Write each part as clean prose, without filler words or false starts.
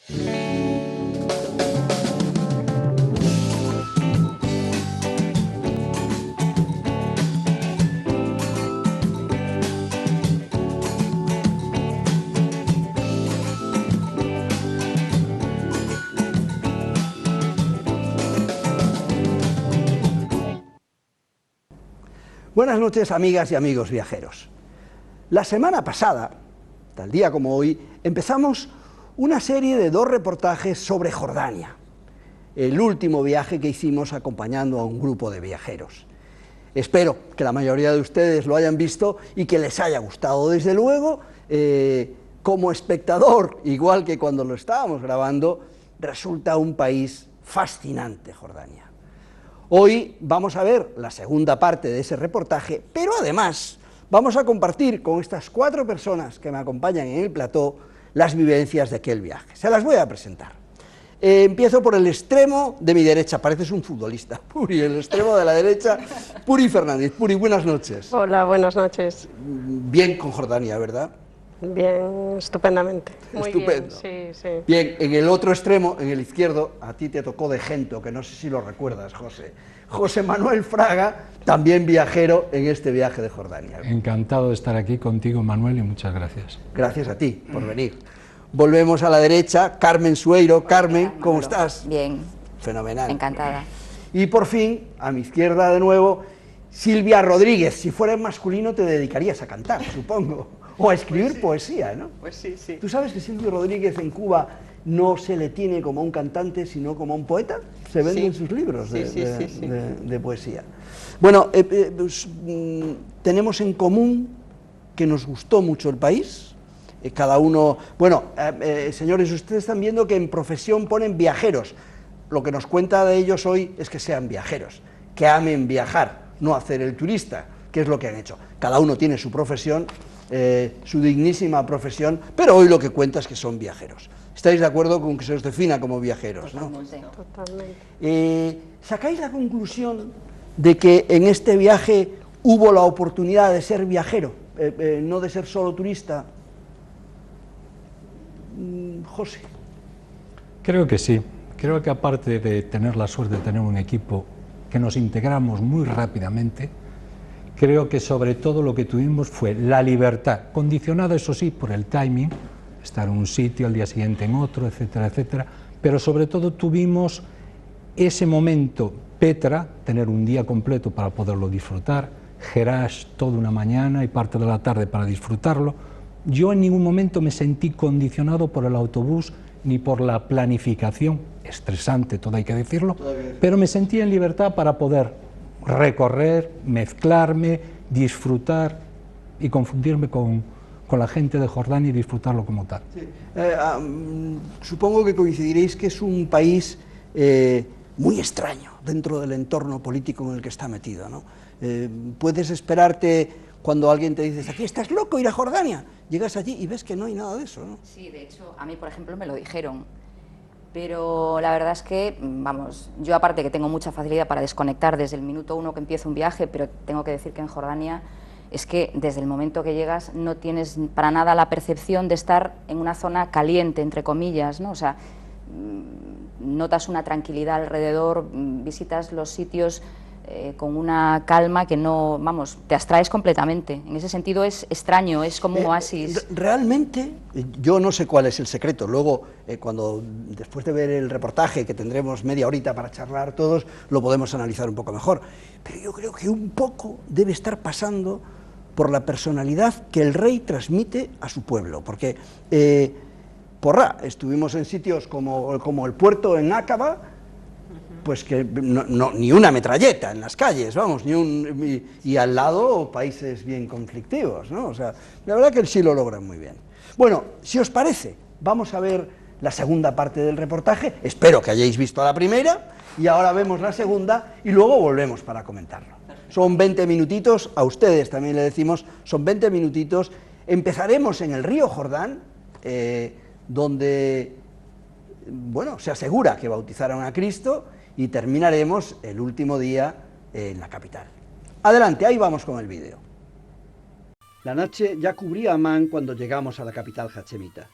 Buenas noches, amigas y amigos viajeros. La semana pasada, tal día como hoy, empezamos una serie de 2 reportajes sobre Jordania, el último viaje que hicimos acompañando a un grupo de viajeros. Espero que la mayoría de ustedes lo hayan visto y que les haya gustado. Desde luego, como espectador, igual que cuando lo estábamos grabando, resulta un país fascinante, Jordania. Hoy vamos a ver la segunda parte de ese reportaje, pero además vamos a compartir con estas 4 personas que me acompañan en el plató las vivencias de aquel viaje. Se las voy a presentar. Empiezo por el extremo de mi derecha, pareces un futbolista, Puri, el extremo de la derecha, Puri Fernández. Puri, buenas noches. Hola, buenas noches. Bien con Jordania, ¿verdad? Bien, estupendamente. Muy Estupendo. bien, sí. Bien, en el otro extremo, en el izquierdo, a ti te tocó de Gento, que no sé si lo recuerdas, José. José Manuel Fraga, también viajero en este viaje de Jordania. Encantado de estar aquí contigo, Manuel, y muchas gracias. Gracias a ti por venir. Volvemos a la derecha, Carmen Sueiro. Carmen, ¿cómo estás? Bien. Fenomenal. Encantada. Y por fin, a mi izquierda de nuevo, Silvia Rodríguez. Si fueras masculino te dedicarías a cantar, supongo, o a escribir poesía, ¿no? Pues sí, sí. ¿Tú sabes que Silvio Rodríguez en Cuba no se le tiene como un cantante, sino como un poeta? Se venden sus libros de poesía. Bueno, tenemos en común que nos gustó mucho el país. Cada uno... Bueno, señores, ustedes están viendo que en profesión ponen viajeros. Lo que nos cuenta de ellos hoy es que sean viajeros, que amen viajar, no hacer el turista, que es lo que han hecho. Cada uno tiene su profesión, su dignísima profesión, pero hoy lo que cuenta es que son viajeros. ¿Estáis de acuerdo con que se os defina como viajeros, no? Totalmente. ¿Sacáis la conclusión de que en este viaje hubo la oportunidad de ser viajero, no de ser solo turista? José. Creo que sí. Creo que aparte de tener la suerte de tener un equipo que nos integramos muy rápidamente, creo que sobre todo lo que tuvimos fue la libertad, condicionada eso sí por el timing, estar en un sitio, al día siguiente en otro, etcétera, etcétera, pero sobre todo tuvimos ese momento Petra, tener un día completo para poderlo disfrutar, Jerash toda una mañana y parte de la tarde para disfrutarlo. Yo en ningún momento me sentí condicionado por el autobús ni por la planificación, estresante, todo hay que decirlo, pero me sentí en libertad para poder recorrer, mezclarme, disfrutar y confundirme con la gente de Jordania y disfrutarlo como tal. Sí. Supongo que coincidiréis que es un país muy extraño dentro del entorno político en el que está metido, ¿no? Puedes esperarte cuando alguien te dice, aquí estás loco, ir a Jordania, llegas allí y ves que no hay nada de eso, ¿no? Sí, de hecho, a mí, por ejemplo, me lo dijeron, pero la verdad es que, vamos, yo aparte que tengo mucha facilidad para desconectar desde el minuto 1 que empiezo un viaje, pero tengo que decir que en Jordania es que desde el momento que llegas no tienes para nada la percepción de estar en una zona caliente, entre comillas, ¿no? O sea, notas una tranquilidad alrededor, visitas los sitios con una calma que no, vamos, te abstraes completamente. En ese sentido es extraño, es como un oasis. Realmente, yo no sé cuál es el secreto. Luego, después de ver el reportaje, que tendremos media horita para charlar todos, lo podemos analizar un poco mejor. Pero yo creo que un poco debe estar pasando por la personalidad que el rey transmite a su pueblo. Porque, estuvimos en sitios como el puerto en Aqaba, pues que ni una metralleta en las calles, vamos, y al lado países bien conflictivos, ¿no? O sea, la verdad que él sí lo logra muy bien. Bueno, si os parece, vamos a ver la segunda parte del reportaje, espero que hayáis visto la primera, y ahora vemos la segunda, y luego volvemos para comentarlo. Son 20 minutitos, a ustedes también le decimos, son 20 minutitos, empezaremos en el río Jordán, donde, bueno, se asegura que bautizaron a Cristo, y terminaremos el último día en la capital. Adelante, ahí vamos con el vídeo. La noche ya cubría Amán cuando llegamos a la capital hachemita.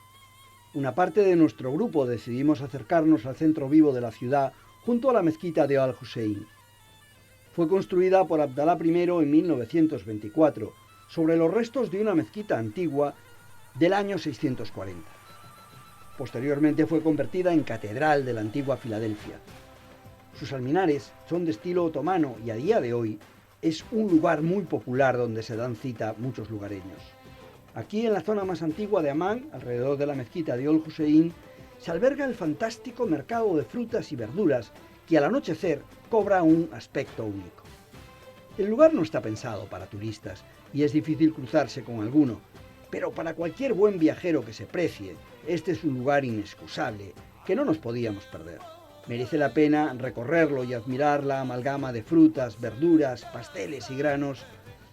Una parte de nuestro grupo decidimos acercarnos al centro vivo de la ciudad junto a la mezquita de Al-Hussein. Fue construida por Abdalá I en 1924 sobre los restos de una mezquita antigua del año 640. Posteriormente fue convertida en catedral de la antigua Filadelfia. Sus alminares son de estilo otomano y a día de hoy es un lugar muy popular donde se dan cita muchos lugareños. Aquí en la zona más antigua de Amán, alrededor de la mezquita de Al-Hussein, se alberga el fantástico mercado de frutas y verduras que al anochecer cobra un aspecto único. El lugar no está pensado para turistas y es difícil cruzarse con alguno, pero para cualquier buen viajero que se precie, este es un lugar inexcusable que no nos podíamos perder. Merece la pena recorrerlo y admirar la amalgama de frutas, verduras, pasteles y granos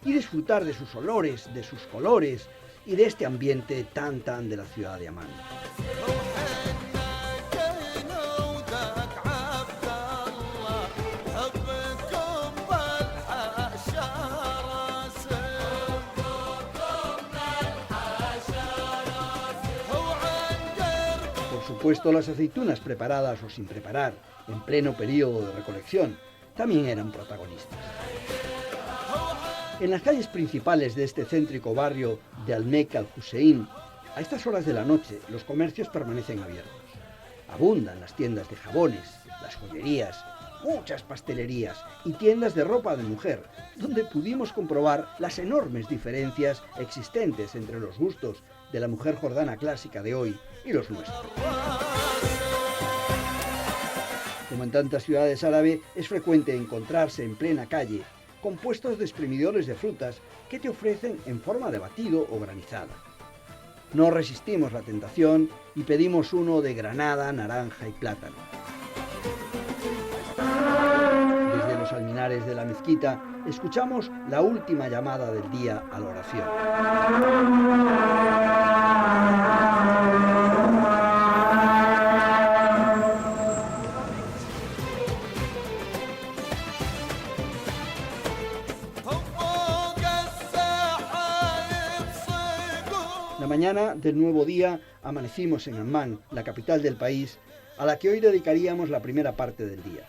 y disfrutar de sus olores, de sus colores y de este ambiente tan de la ciudad de Amán. Por supuesto, las aceitunas preparadas o sin preparar, en pleno periodo de recolección, también eran protagonistas. En las calles principales de este céntrico barrio de Al-Mek Al-Hussein, a estas horas de la noche los comercios permanecen abiertos. Abundan las tiendas de jabones, las joyerías, muchas pastelerías y tiendas de ropa de mujer, donde pudimos comprobar las enormes diferencias existentes entre los gustos de la mujer jordana clásica de hoy y los nuestros. Como en tantas ciudades árabes, es frecuente encontrarse en plena calle con puestos de exprimidores de frutas que te ofrecen en forma de batido o granizada. No resistimos la tentación y pedimos uno de granada, naranja y plátano. Desde los alminares de la mezquita escuchamos la última llamada del día a la oración. La mañana del nuevo día amanecimos en Amán, la capital del país, a la que hoy dedicaríamos la primera parte del día.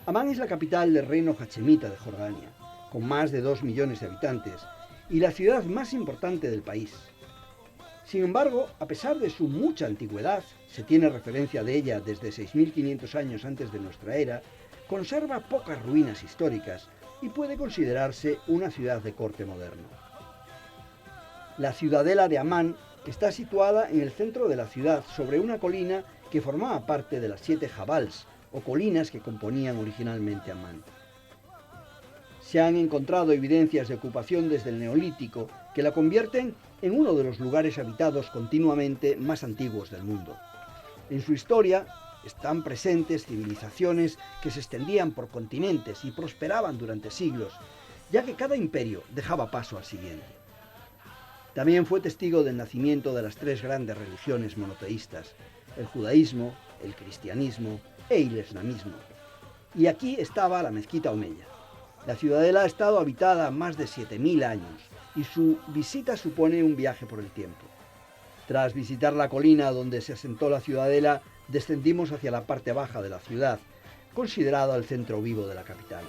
Amán es la capital del reino hachemita de Jordania, con más de 2 millones de habitantes, y la ciudad más importante del país. Sin embargo, a pesar de su mucha antigüedad, se tiene referencia de ella desde 6.500 años antes de nuestra era, conserva pocas ruinas históricas y puede considerarse una ciudad de corte moderno. La ciudadela de Amán está situada en el centro de la ciudad, sobre una colina que formaba parte de las 7 jabals, o colinas que componían originalmente Amán. Se han encontrado evidencias de ocupación desde el Neolítico que la convierten en uno de los lugares habitados continuamente más antiguos del mundo. En su historia están presentes civilizaciones que se extendían por continentes y prosperaban durante siglos, ya que cada imperio dejaba paso al siguiente. También fue testigo del nacimiento de las 3 grandes religiones monoteístas, el judaísmo, el cristianismo e el islamismo. Y aquí estaba la mezquita omeya. La ciudadela ha estado habitada más de 7.000 años y su visita supone un viaje por el tiempo. Tras visitar la colina donde se asentó la ciudadela, descendimos hacia la parte baja de la ciudad, considerada el centro vivo de la capital.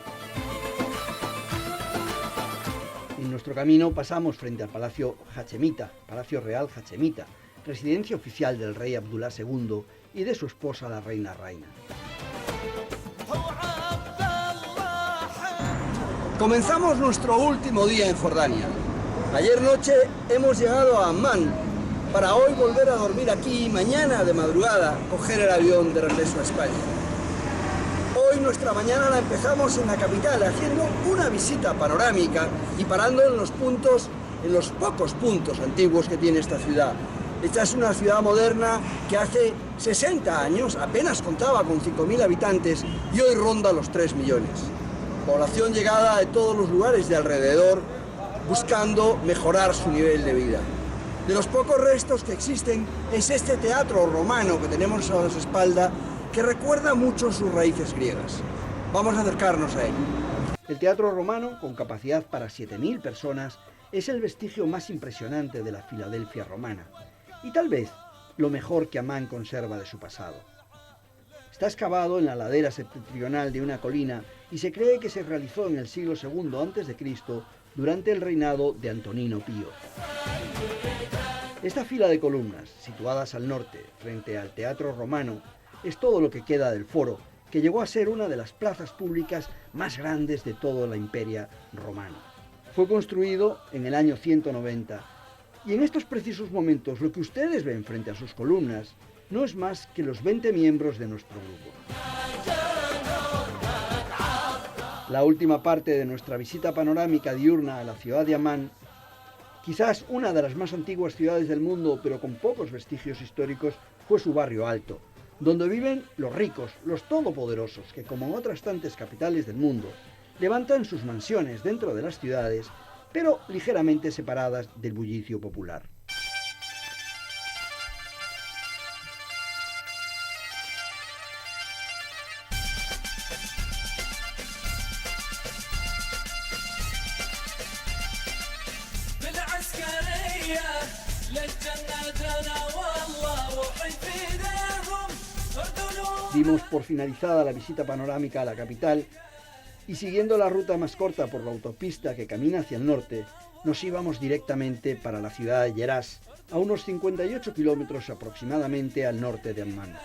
En nuestro camino pasamos frente al Palacio Hachemita, Palacio Real Hachemita, residencia oficial del rey Abdulá II y de su esposa la reina Raina. Comenzamos nuestro último día en Jordania. Ayer noche hemos llegado a Amán para hoy volver a dormir aquí y mañana de madrugada coger el avión de regreso a España. Hoy nuestra mañana la empezamos en la capital haciendo una visita panorámica y parando en los pocos puntos antiguos que tiene esta ciudad. Esta es una ciudad moderna que hace 60 años apenas contaba con 5.000 habitantes y hoy ronda los 3 millones. Población llegada de todos los lugares de alrededor buscando mejorar su nivel de vida. De los pocos restos que existen es este teatro romano que tenemos a su espalda que recuerda mucho sus raíces griegas. Vamos a acercarnos a él. El teatro romano, con capacidad para 7.000 personas, es el vestigio más impresionante de la Filadelfia romana y tal vez lo mejor que Amán conserva de su pasado. Está excavado en la ladera septentrional de una colina y se cree que se realizó en el siglo II a.C. durante el reinado de Antonino Pío. Esta fila de columnas, situadas al norte, frente al Teatro Romano, es todo lo que queda del foro, que llegó a ser una de las plazas públicas más grandes de toda la Imperia romana. Fue construido en el año 190 y en estos precisos momentos lo que ustedes ven frente a sus columnas no es más que los 20 miembros de nuestro grupo. La última parte de nuestra visita panorámica diurna a la ciudad de Amán, quizás una de las más antiguas ciudades del mundo, pero con pocos vestigios históricos, fue su barrio alto, donde viven los ricos, los todopoderosos, que como en otras tantas capitales del mundo, levantan sus mansiones dentro de las ciudades, pero ligeramente separadas del bullicio popular. Dimos por finalizada la visita panorámica a la capital y siguiendo la ruta más corta por la autopista que camina hacia el norte, nos íbamos directamente para la ciudad de Gerás, a unos 58 kilómetros aproximadamente al norte de Ammán.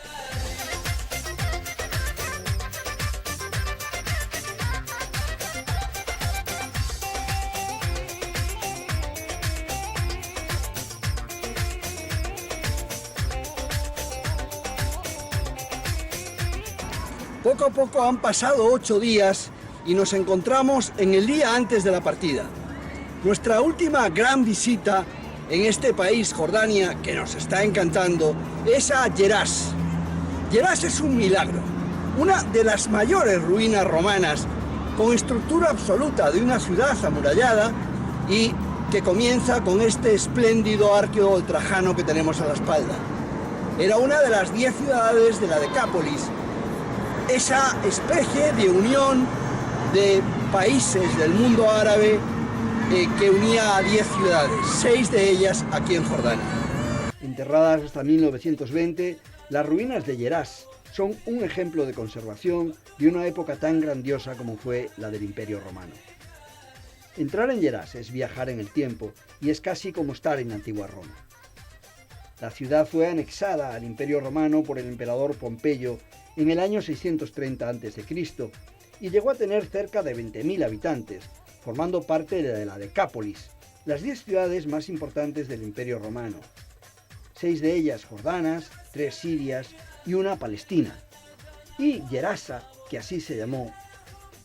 Poco a poco han pasado 8 días y nos encontramos en el día antes de la partida. Nuestra última gran visita en este país, Jordania, que nos está encantando, es a Gerás. Gerás es un milagro, una de las mayores ruinas romanas, con estructura absoluta de una ciudad amurallada y que comienza con este espléndido arco trajano que tenemos a la espalda. Era una de las 10 ciudades de la Decápolis, esa especie de unión de países del mundo árabe que unía a 10 ciudades, 6 de ellas aquí en Jordania. Enterradas hasta 1920, las ruinas de Gerás son un ejemplo de conservación de una época tan grandiosa como fue la del Imperio Romano. Entrar en Gerás es viajar en el tiempo y es casi como estar en la antigua Roma. La ciudad fue anexada al Imperio Romano por el emperador Pompeyo en el año 630 a.C. y llegó a tener cerca de 20.000 habitantes, formando parte de la Decápolis, las 10 ciudades más importantes del Imperio Romano. 6 de ellas jordanas, 3 sirias y una palestina. Y Gerasa, que así se llamó,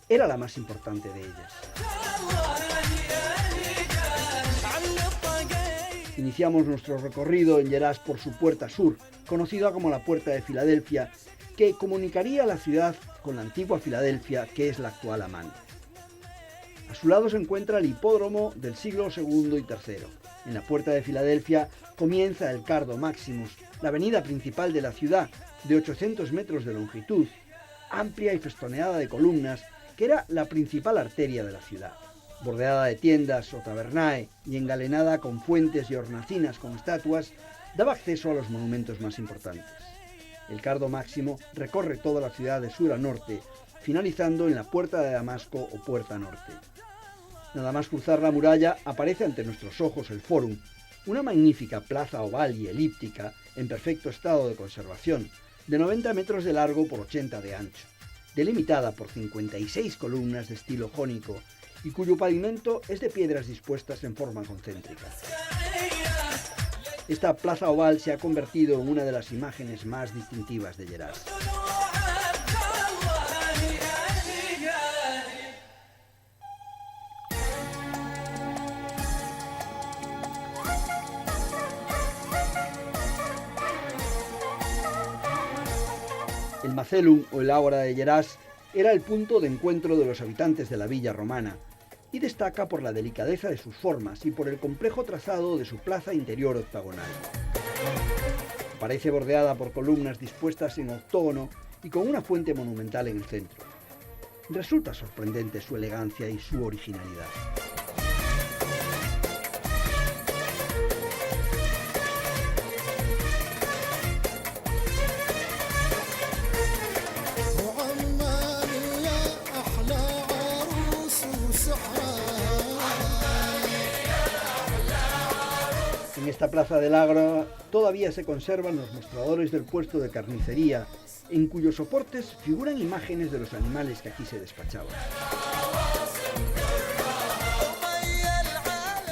era la más importante de ellas. Iniciamos nuestro recorrido en Gerás por su puerta sur, conocida como la Puerta de Filadelfia, que comunicaría la ciudad con la antigua Filadelfia, que es la actual Amán. A su lado se encuentra el hipódromo del siglo II y III. En la Puerta de Filadelfia comienza el Cardo Maximus, la avenida principal de la ciudad, de 800 metros de longitud, amplia y festoneada de columnas, que era la principal arteria de la ciudad. Bordeada de tiendas o tabernae y engalenada con fuentes y hornacinas con estatuas, daba acceso a los monumentos más importantes. El Cardo Máximo recorre toda la ciudad de sur a norte, finalizando en la Puerta de Damasco o Puerta Norte. Nada más cruzar la muralla aparece ante nuestros ojos el Fórum, una magnífica plaza oval y elíptica en perfecto estado de conservación, de 90 metros de largo por 80 de ancho, delimitada por 56 columnas de estilo jónico y cuyo pavimento es de piedras dispuestas en forma concéntrica. Esta plaza oval se ha convertido en una de las imágenes más distintivas de Gerás. El Macellum o el Ágora de Gerás era el punto de encuentro de los habitantes de la villa romana y destaca por la delicadeza de sus formas y por el complejo trazado de su plaza interior octagonal. Aparece bordeada por columnas dispuestas en octógono y con una fuente monumental en el centro. Resulta sorprendente su elegancia y su originalidad. esta plaza del Ágora todavía se conservan los mostradores del puesto de carnicería, en cuyos soportes figuran imágenes de los animales que aquí se despachaban.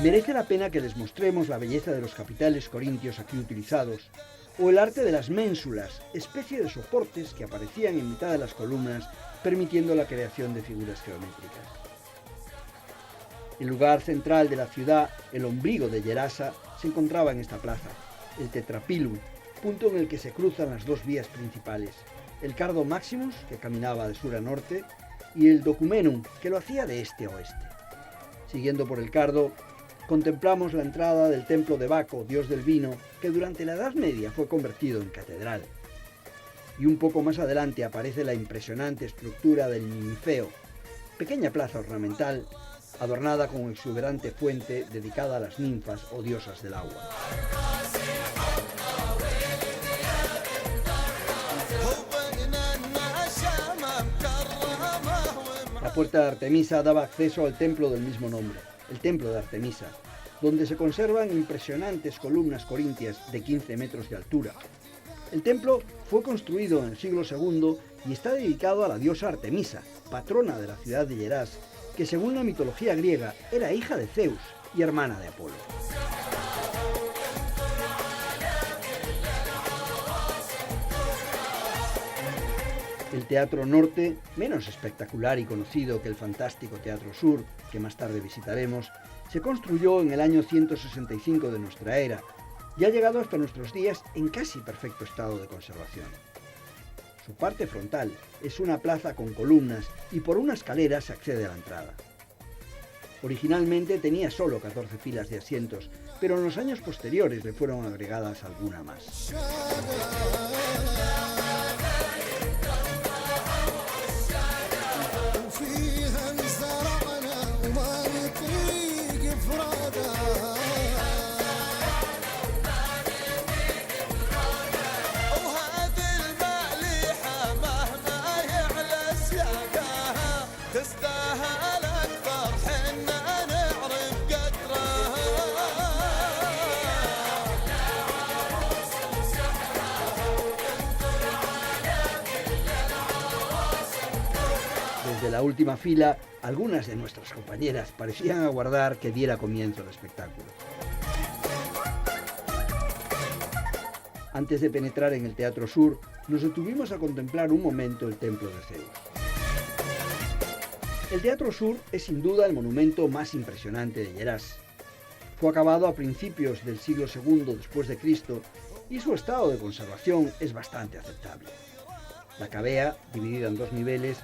Merece la pena que les mostremos la belleza de los capiteles corintios aquí utilizados, o el arte de las ménsulas, especie de soportes que aparecían en mitad de las columnas, permitiendo la creación de figuras geométricas. El lugar central de la ciudad, el ombligo de Gerasa, se encontraba en esta plaza, el Tetrapilum, punto en el que se cruzan las dos vías principales, el Cardo Maximus, que caminaba de sur a norte, y el Documenum, que lo hacía de este a oeste. Siguiendo por el Cardo, contemplamos la entrada del templo de Baco, dios del vino, que durante la Edad Media fue convertido en catedral. Y un poco más adelante aparece la impresionante estructura del Ninfeo, pequeña plaza ornamental, adornada con exuberante fuente dedicada a las ninfas o diosas del agua. La puerta de Artemisa daba acceso al templo del mismo nombre, el templo de Artemisa, donde se conservan impresionantes columnas corintias de 15 metros de altura. El templo fue construido en el siglo II y está dedicado a la diosa Artemisa, patrona de la ciudad de Gerasa, que según la mitología griega era hija de Zeus y hermana de Apolo. El Teatro Norte, menos espectacular y conocido que el fantástico Teatro Sur, que más tarde visitaremos, se construyó en el año 165 de nuestra era y ha llegado hasta nuestros días en casi perfecto estado de conservación. Su parte frontal es una plaza con columnas y por una escalera se accede a la entrada. Originalmente tenía solo 14 filas de asientos, pero en los años posteriores le fueron agregadas alguna más. Desde la última fila, algunas de nuestras compañeras parecían aguardar que diera comienzo el espectáculo. Antes de penetrar en el Teatro Sur, nos detuvimos a contemplar un momento el templo de Zeus. El Teatro Sur es sin duda el monumento más impresionante de Gerasa. Fue acabado a principios del siglo II después de Cristo y su estado de conservación es bastante aceptable. La cavea, dividida en dos niveles,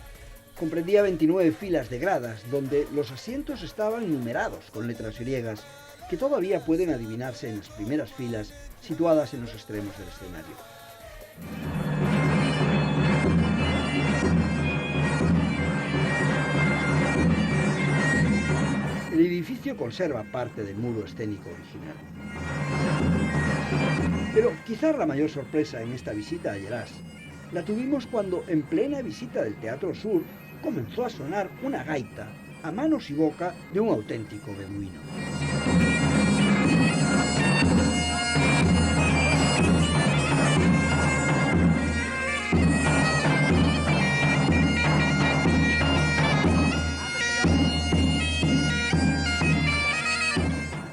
comprendía 29 filas de gradas donde los asientos estaban numerados con letras griegas que todavía pueden adivinarse en las primeras filas situadas en los extremos del escenario. El edificio conserva parte del muro escénico original. Pero quizás la mayor sorpresa en esta visita a Gerasa la tuvimos cuando, en plena visita del Teatro Sur, comenzó a sonar una gaita a manos y boca de un auténtico beduino.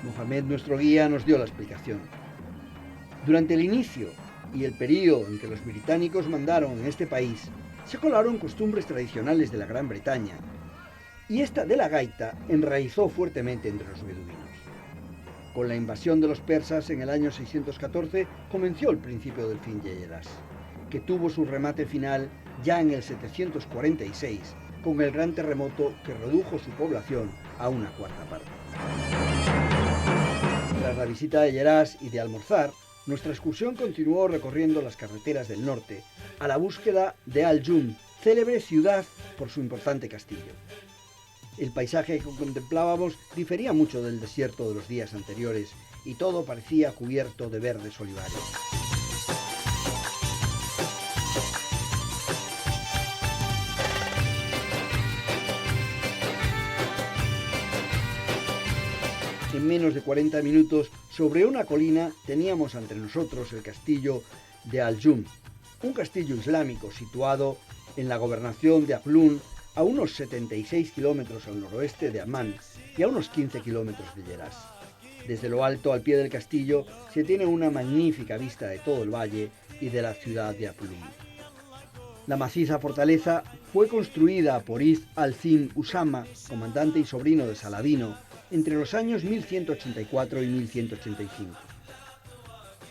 Mohamed, nuestro guía, nos dio la explicación. Durante el inicio y el período en que los británicos mandaron en este país, se colaron costumbres tradicionales de la Gran Bretaña, y esta de la gaita enraizó fuertemente entre los beduinos. Con la invasión de los persas en el año 614 comenzó el principio del fin de Gerasa, que tuvo su remate final ya en el 746, con el gran terremoto que redujo su población a una cuarta parte. Tras la visita de Gerasa y de almorzar, nuestra excursión continuó recorriendo las carreteras del norte, a la búsqueda de Al-Jum, célebre ciudad por su importante castillo. El paisaje que contemplábamos difería mucho del desierto de los días anteriores y todo parecía cubierto de verdes olivares. En en menos de 40 minutos, sobre una colina teníamos ante nosotros el castillo de Al-Jum, un castillo islámico situado en la gobernación de Aklun, a unos 76 kilómetros al noroeste de Amán y a unos 15 kilómetros de Yeras. Desde lo alto, al pie del castillo, se tiene una magnífica vista de todo el valle y de la ciudad de Aklun. La maciza fortaleza fue construida por Izz al-Din Usama, comandante y sobrino de Saladino, entre los años 1184 y 1185.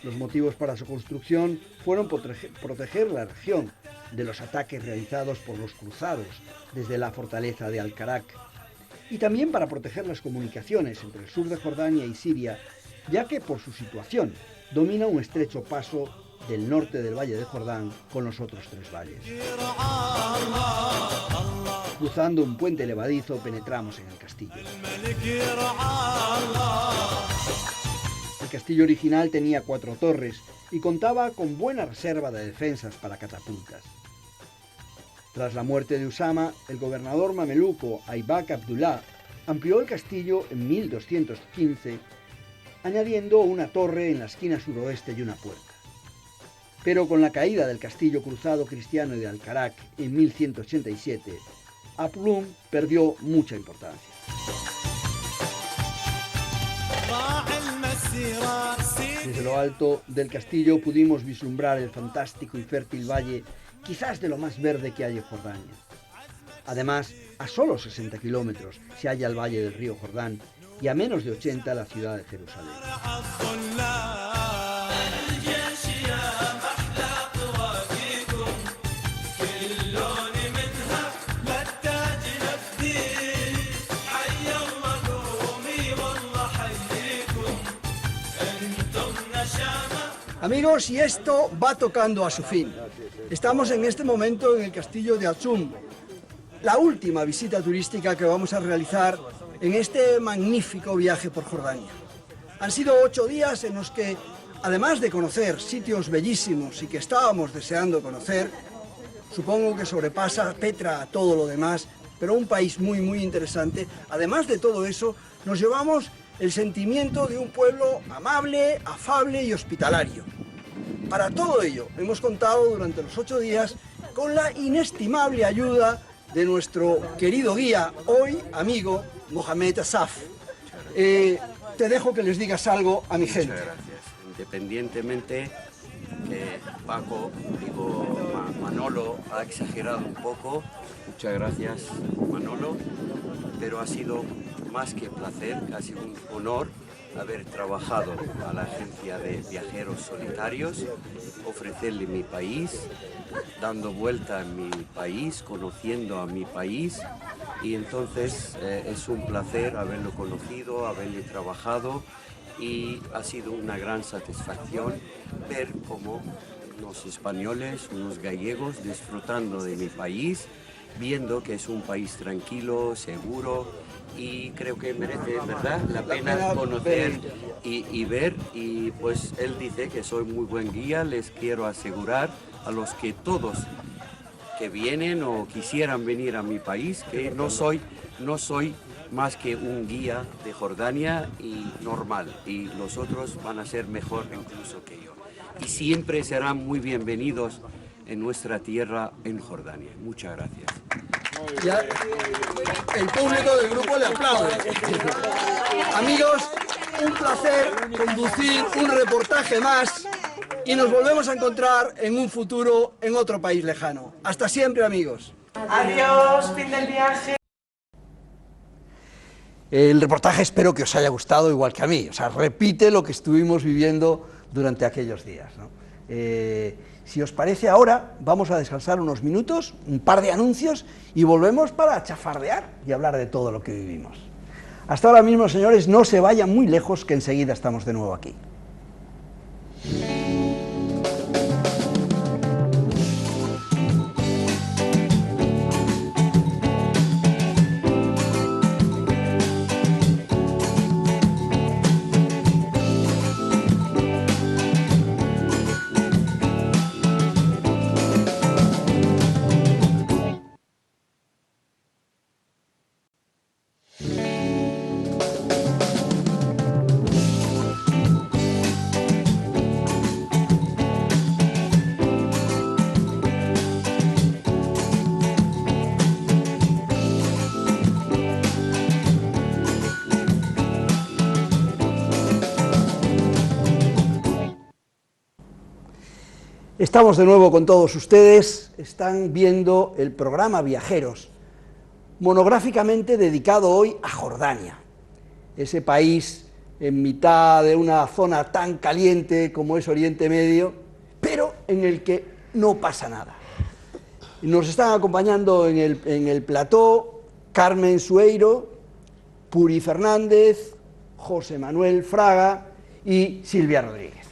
Los motivos para su construcción fueron proteger la región de los ataques realizados por los cruzados desde la fortaleza de Al-Karak, y también para proteger las comunicaciones entre el sur de Jordania y Siria, ya que por su situación domina un estrecho paso del norte del Valle de Jordán con los otros tres valles. Cruzando un puente elevadizo penetramos en el castillo. El castillo original tenía 4 torres y contaba con buena reserva de defensas para catapultas. Tras la muerte de Usama, el gobernador mameluco Aybak Abdullah amplió el castillo en 1215, añadiendo una torre en la esquina suroeste y una puerta. Pero con la caída del castillo cruzado cristiano de Al-Karak en 1187, Aklun perdió mucha importancia. Desde lo alto del castillo pudimos vislumbrar el fantástico y fértil valle, quizás de lo más verde que hay en Jordania. Además, a solo 60 kilómetros se halla el valle del río Jordán y a menos de 80 la ciudad de Jerusalén. Amigos, y esto va tocando a su fin. Estamos en este momento en el castillo de Al-Jum, la última visita turística que vamos a realizar en este magnífico viaje por Jordania. Han sido 8 días en los que, además de conocer sitios bellísimos y que estábamos deseando conocer, supongo que sobrepasa Petra a todo lo demás, pero un país muy interesante. Además de todo eso, nos llevamos el sentimiento de un pueblo amable, afable y hospitalario. Para todo ello, hemos contado durante los 8 días con la inestimable ayuda de nuestro querido guía, hoy amigo, Mohamed Asaf. Te dejo que les digas algo a mi gente. Muchas gracias. Independientemente que Paco, Manolo ha exagerado un poco, muchas gracias Manolo, pero ha sido más que placer, casi un honor haber trabajado a la agencia de viajeros solitarios, ofrecerle mi país, dando vuelta en mi país, conociendo a mi país, y entonces es un placer haberlo conocido, haberle trabajado, y ha sido una gran satisfacción ver cómo unos españoles, unos gallegos disfrutando de mi país, viendo que es un país tranquilo, seguro, y creo que merece, ¿verdad?, la pena conocer y ver. Y pues él dice que soy muy buen guía. Les quiero asegurar a los que todos que vienen o quisieran venir a mi país que no soy más que un guía de Jordania y normal, y los otros van a ser mejor incluso que yo, y siempre serán muy bienvenidos en nuestra tierra en Jordania. Muchas gracias. Ya, el público del grupo le aplaude. Amigos, un placer conducir un reportaje más y nos volvemos a encontrar en un futuro en otro país lejano. Hasta siempre, amigos. Adiós, fin del viaje. El reportaje espero que os haya gustado igual que a mí. O sea, repite lo que estuvimos viviendo durante aquellos días, ¿no? Si os parece, ahora vamos a descansar unos minutos, un par de anuncios, y volvemos para chafardear y hablar de todo lo que vivimos. Hasta ahora mismo, señores, no se vayan muy lejos, que enseguida estamos de nuevo aquí. Estamos de nuevo con todos ustedes, están viendo el programa Viajeros, monográficamente dedicado hoy a Jordania, ese país en mitad de una zona tan caliente como es Oriente Medio, pero en el que no pasa nada. Nos están acompañando en el plató Carmen Sueiro, Puri Fernández, José Manuel Fraga y Silvia Rodríguez.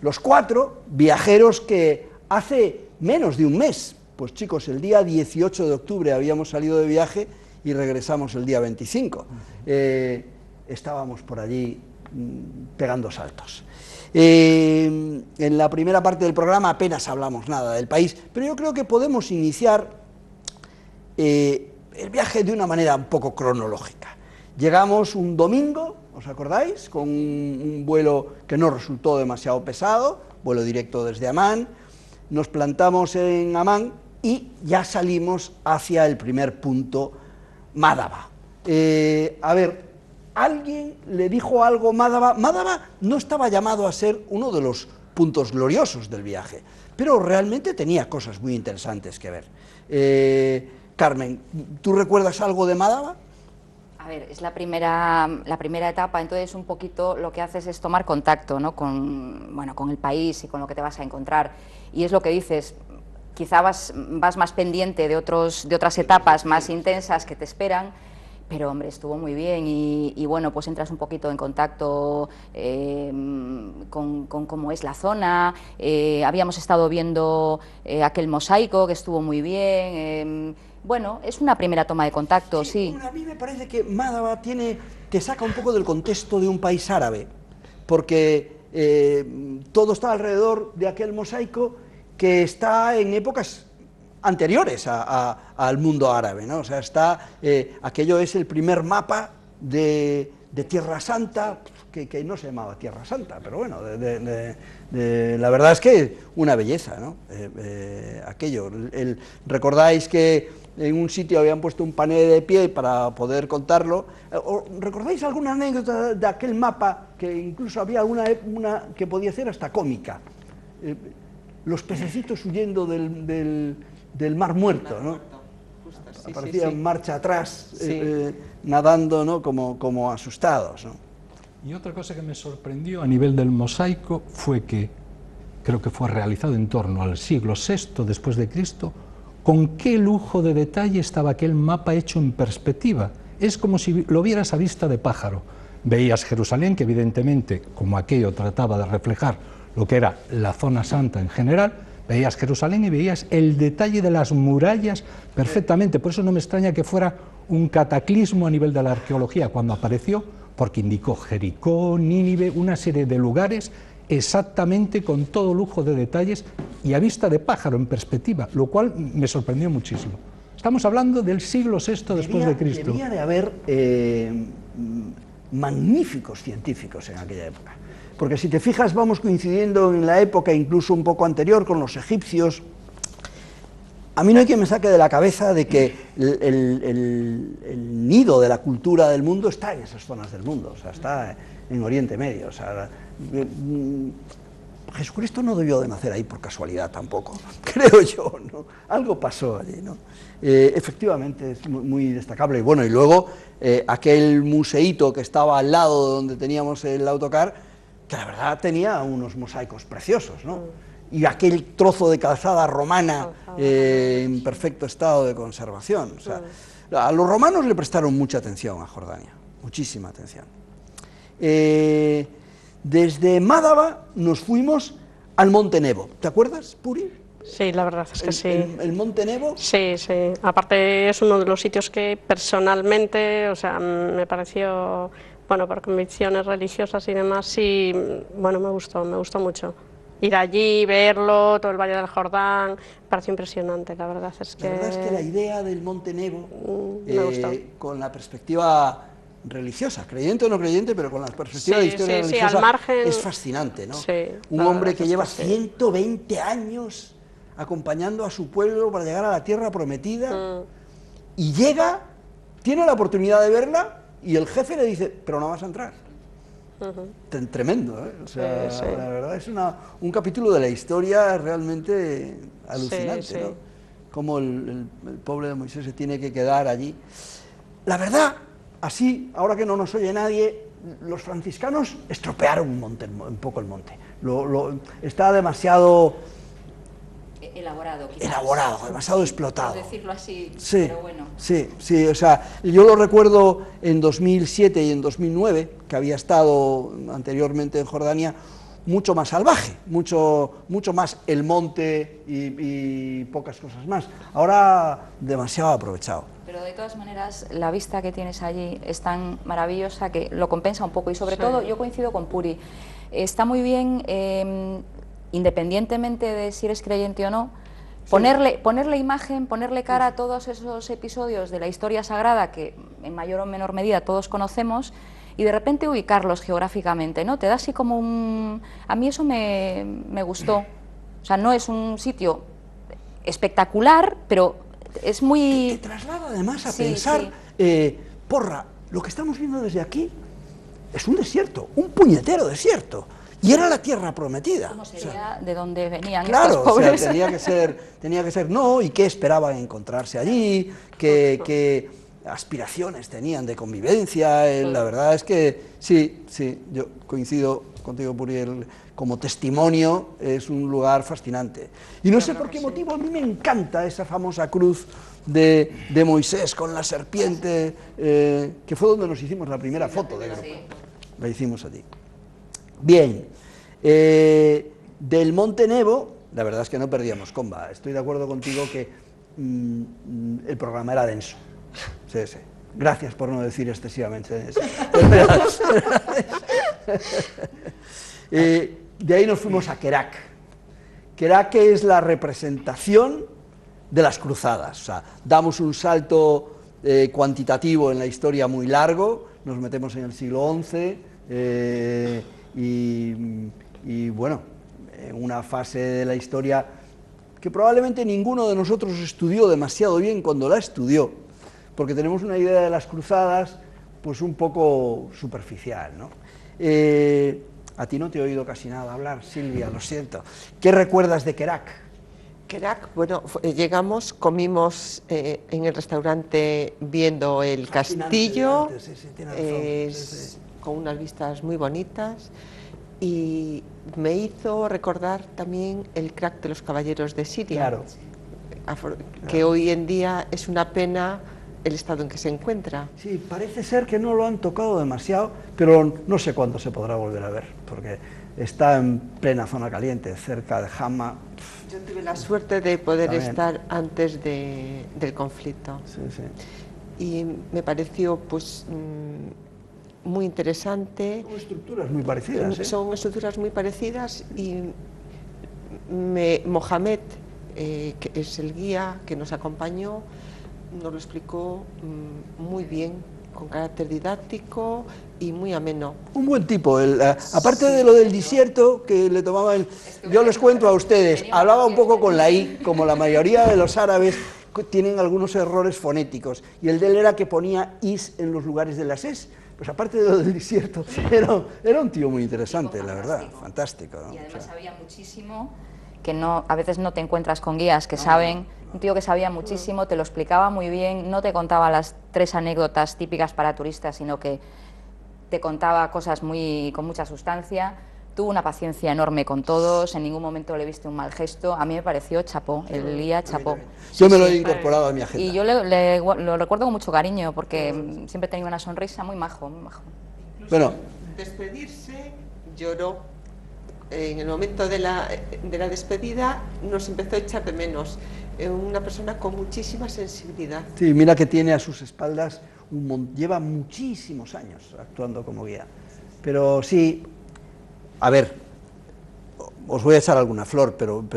Los 4 viajeros que hace menos de un mes, pues chicos, el día 18 de octubre habíamos salido de viaje y regresamos el día 25. Estábamos por allí pegando saltos. En la primera parte del programa apenas hablamos nada del país, pero yo creo que podemos iniciar el viaje de una manera un poco cronológica. Llegamos un domingo, ¿os acordáis?, con un vuelo que no resultó demasiado pesado, vuelo directo desde Amán, nos plantamos en Amán y ya salimos hacia el primer punto, Madaba. A ver, ¿alguien le dijo algo Madaba? Madaba no estaba llamado a ser uno de los puntos gloriosos del viaje, pero realmente tenía cosas muy interesantes que ver. Carmen, ¿tú recuerdas algo de Madaba? A ver, es la primera etapa, entonces un poquito lo que haces es tomar contacto, ¿no?, con el país y con lo que te vas a encontrar. Y es lo que dices, quizá vas más pendiente de otras etapas más intensas que te esperan, pero hombre, estuvo muy bien y bueno, pues entras un poquito en contacto con cómo es la zona. Habíamos estado viendo aquel mosaico que estuvo muy bien. Bueno, es una primera toma de contacto, sí. A mí me parece que Madaba te saca un poco del contexto de un país árabe, porque todo está alrededor de aquel mosaico que está en épocas anteriores al mundo árabe, ¿no? O sea, aquello es el primer mapa de Tierra Santa, que no se llamaba Tierra Santa, pero bueno, la verdad es que una belleza, ¿no? Aquello, recordáis que en un sitio habían puesto un panel de pie para poder contarlo. ¿Recordáis alguna anécdota de aquel mapa, que incluso había una que podía ser hasta cómica? Los pececitos huyendo del Mar Muerto, ¿no? Sí, aparecían en marcha atrás, nadando, ¿no?, como asustados, ¿no? Y otra cosa que me sorprendió a nivel del mosaico fue que, creo que fue realizado en torno al siglo VI después de Cristo, con qué lujo de detalle estaba aquel mapa hecho en perspectiva. Es como si lo vieras a vista de pájaro. Veías Jerusalén, que evidentemente, como aquello trataba de reflejar lo que era la zona santa en general, veías Jerusalén y veías el detalle de las murallas perfectamente. Por eso no me extraña que fuera un cataclismo a nivel de la arqueología cuando apareció, porque indicó Jericó, Nínive, una serie de lugares exactamente con todo lujo de detalles y a vista de pájaro, en perspectiva, lo cual me sorprendió muchísimo. Estamos hablando del siglo VI después de Cristo. Debía de haber magníficos científicos en aquella época, porque si te fijas vamos coincidiendo en la época incluso un poco anterior con los egipcios. A mí no hay quien me saque de la cabeza de que el nido de la cultura del mundo está en esas zonas del mundo, o sea, está en Oriente Medio. O sea, Jesucristo no debió de nacer ahí por casualidad tampoco, creo yo, ¿no? Algo pasó allí, ¿no? Efectivamente es muy destacable. Y bueno, y luego aquel museíto que estaba al lado de donde teníamos el autocar, que la verdad tenía unos mosaicos preciosos, ¿no? Y aquel trozo de calzada romana en perfecto estado de conservación. O sea, a los romanos le prestaron mucha atención a Jordania, muchísima atención. Desde Madaba nos fuimos al Monte Nebo. ¿Te acuerdas, Puri? Sí, la verdad es que sí. ¿El Monte Nebo? Sí, sí. Aparte es uno de los sitios que personalmente, o sea, me pareció, bueno, por convicciones religiosas y demás, sí, bueno, me gustó mucho. Ir allí, verlo, todo el Valle del Jordán, me pareció impresionante, la verdad es que... La verdad es que la idea del Monte Nebo, me gustó. Con la perspectiva religiosa, creyente o no creyente, pero con la perspectiva de historia religiosa, al margen, es fascinante, ¿no? Sí, un hombre que lleva 120 años acompañando a su pueblo para llegar a la tierra prometida, y llega, tiene la oportunidad de verla, y el jefe le dice, pero no vas a entrar. tremendo, ¿eh? O sea, Sí. la verdad es un capítulo de la historia realmente alucinante, Sí, sí. ¿no? Cómo el pobre de Moisés se tiene que quedar allí. La verdad, así, ahora que no nos oye nadie, los franciscanos estropearon un poco el monte. Está demasiado Elaborado, quizás. elaborado, demasiado explotado. Por decirlo así, Sí, pero bueno. sí, o sea, yo lo recuerdo en 2007 y en 2009, que había estado anteriormente en Jordania, mucho más salvaje, mucho más el monte y pocas cosas más. Ahora demasiado aprovechado. Pero de todas maneras, la vista que tienes allí es tan maravillosa que lo compensa un poco. Y sobre todo, yo coincido con Puri, está muy bien, independientemente de si eres creyente o no, ponerle imagen, ponerle cara a todos esos episodios de la historia sagrada que en mayor o menor medida todos conocemos, y de repente ubicarlos geográficamente, ¿no? Te da así como un... A mí eso me gustó. O sea, no es un sitio espectacular, pero es muy... Te traslada además a Sí, pensar, sí. porra, lo que estamos viendo desde aquí es un desierto, un puñetero desierto, y era la tierra prometida. ¿Cómo O sea, sería de dónde venían claro, estos pobres? o sea, tenía que ser, no, y qué esperaban encontrarse allí, qué aspiraciones tenían de convivencia. La verdad es que sí, yo coincido contigo, Puriel, como testimonio es un lugar fascinante. Y no sé por qué motivo, a mí me encanta esa famosa cruz de Moisés con la serpiente, que fue donde nos hicimos la primera foto de grupo. La hicimos allí. Bien, del Monte Nebo, la verdad es que no perdíamos comba. Estoy de acuerdo contigo que el programa era denso. Sí. Gracias por no decir excesivamente denso. De ahí nos fuimos a Kerak. Kerak es la representación de las cruzadas. O sea, damos un salto cuantitativo en la historia muy largo, nos metemos en el siglo XI y bueno, una fase de la historia que probablemente ninguno de nosotros estudió demasiado bien cuando la estudió, porque tenemos una idea de las cruzadas pues un poco superficial, ¿no? A ti no te he oído casi nada hablar, Silvia, lo siento. ¿Qué recuerdas de Kerak? Kerak, bueno, llegamos, comimos en el restaurante viendo el castillo, con unas vistas muy bonitas, y me hizo recordar también el crack de los caballeros de Siria, que hoy en día es una pena el estado en que se encuentra. Sí, parece ser que no lo han tocado demasiado, pero no sé cuándo se podrá volver a ver, porque está en plena zona caliente, cerca de Hama. Yo tuve la suerte de poder estar antes del conflicto. Sí. Y me pareció pues muy interesante. Son estructuras muy parecidas. Son estructuras muy parecidas y Mohamed, que es el guía que nos acompañó, nos lo explicó muy bien, con carácter didáctico y muy ameno. Un buen tipo, aparte de lo del desierto, que le tomaba yo les cuento a ustedes, hablaba un poco con la I, como la mayoría de los árabes tienen algunos errores fonéticos, y el de él era que ponía is en los lugares de las es. Pues aparte de lo del desierto, era un tío muy interesante, la verdad, fantástico, ¿no? Y además sabía muchísimo, que a veces no te encuentras con guías que saben, un tío que sabía muchísimo, te lo explicaba muy bien, no te contaba las 3 anécdotas típicas para turistas, sino que te contaba cosas con mucha sustancia. Tuvo una paciencia enorme con todos, en ningún momento le viste un mal gesto. A mí me pareció chapó, el guía chapó. Yo me lo he incorporado a mi agenda. Y yo lo recuerdo con mucho cariño, porque siempre tenía una sonrisa muy majo, muy majo. Bueno, despedirse, lloró. En el momento de la despedida nos empezó a echar de menos. Una persona con muchísima sensibilidad. Sí, mira que tiene a sus espaldas, lleva muchísimos años actuando como guía. Pero sí, a ver, os voy a echar alguna flor, pero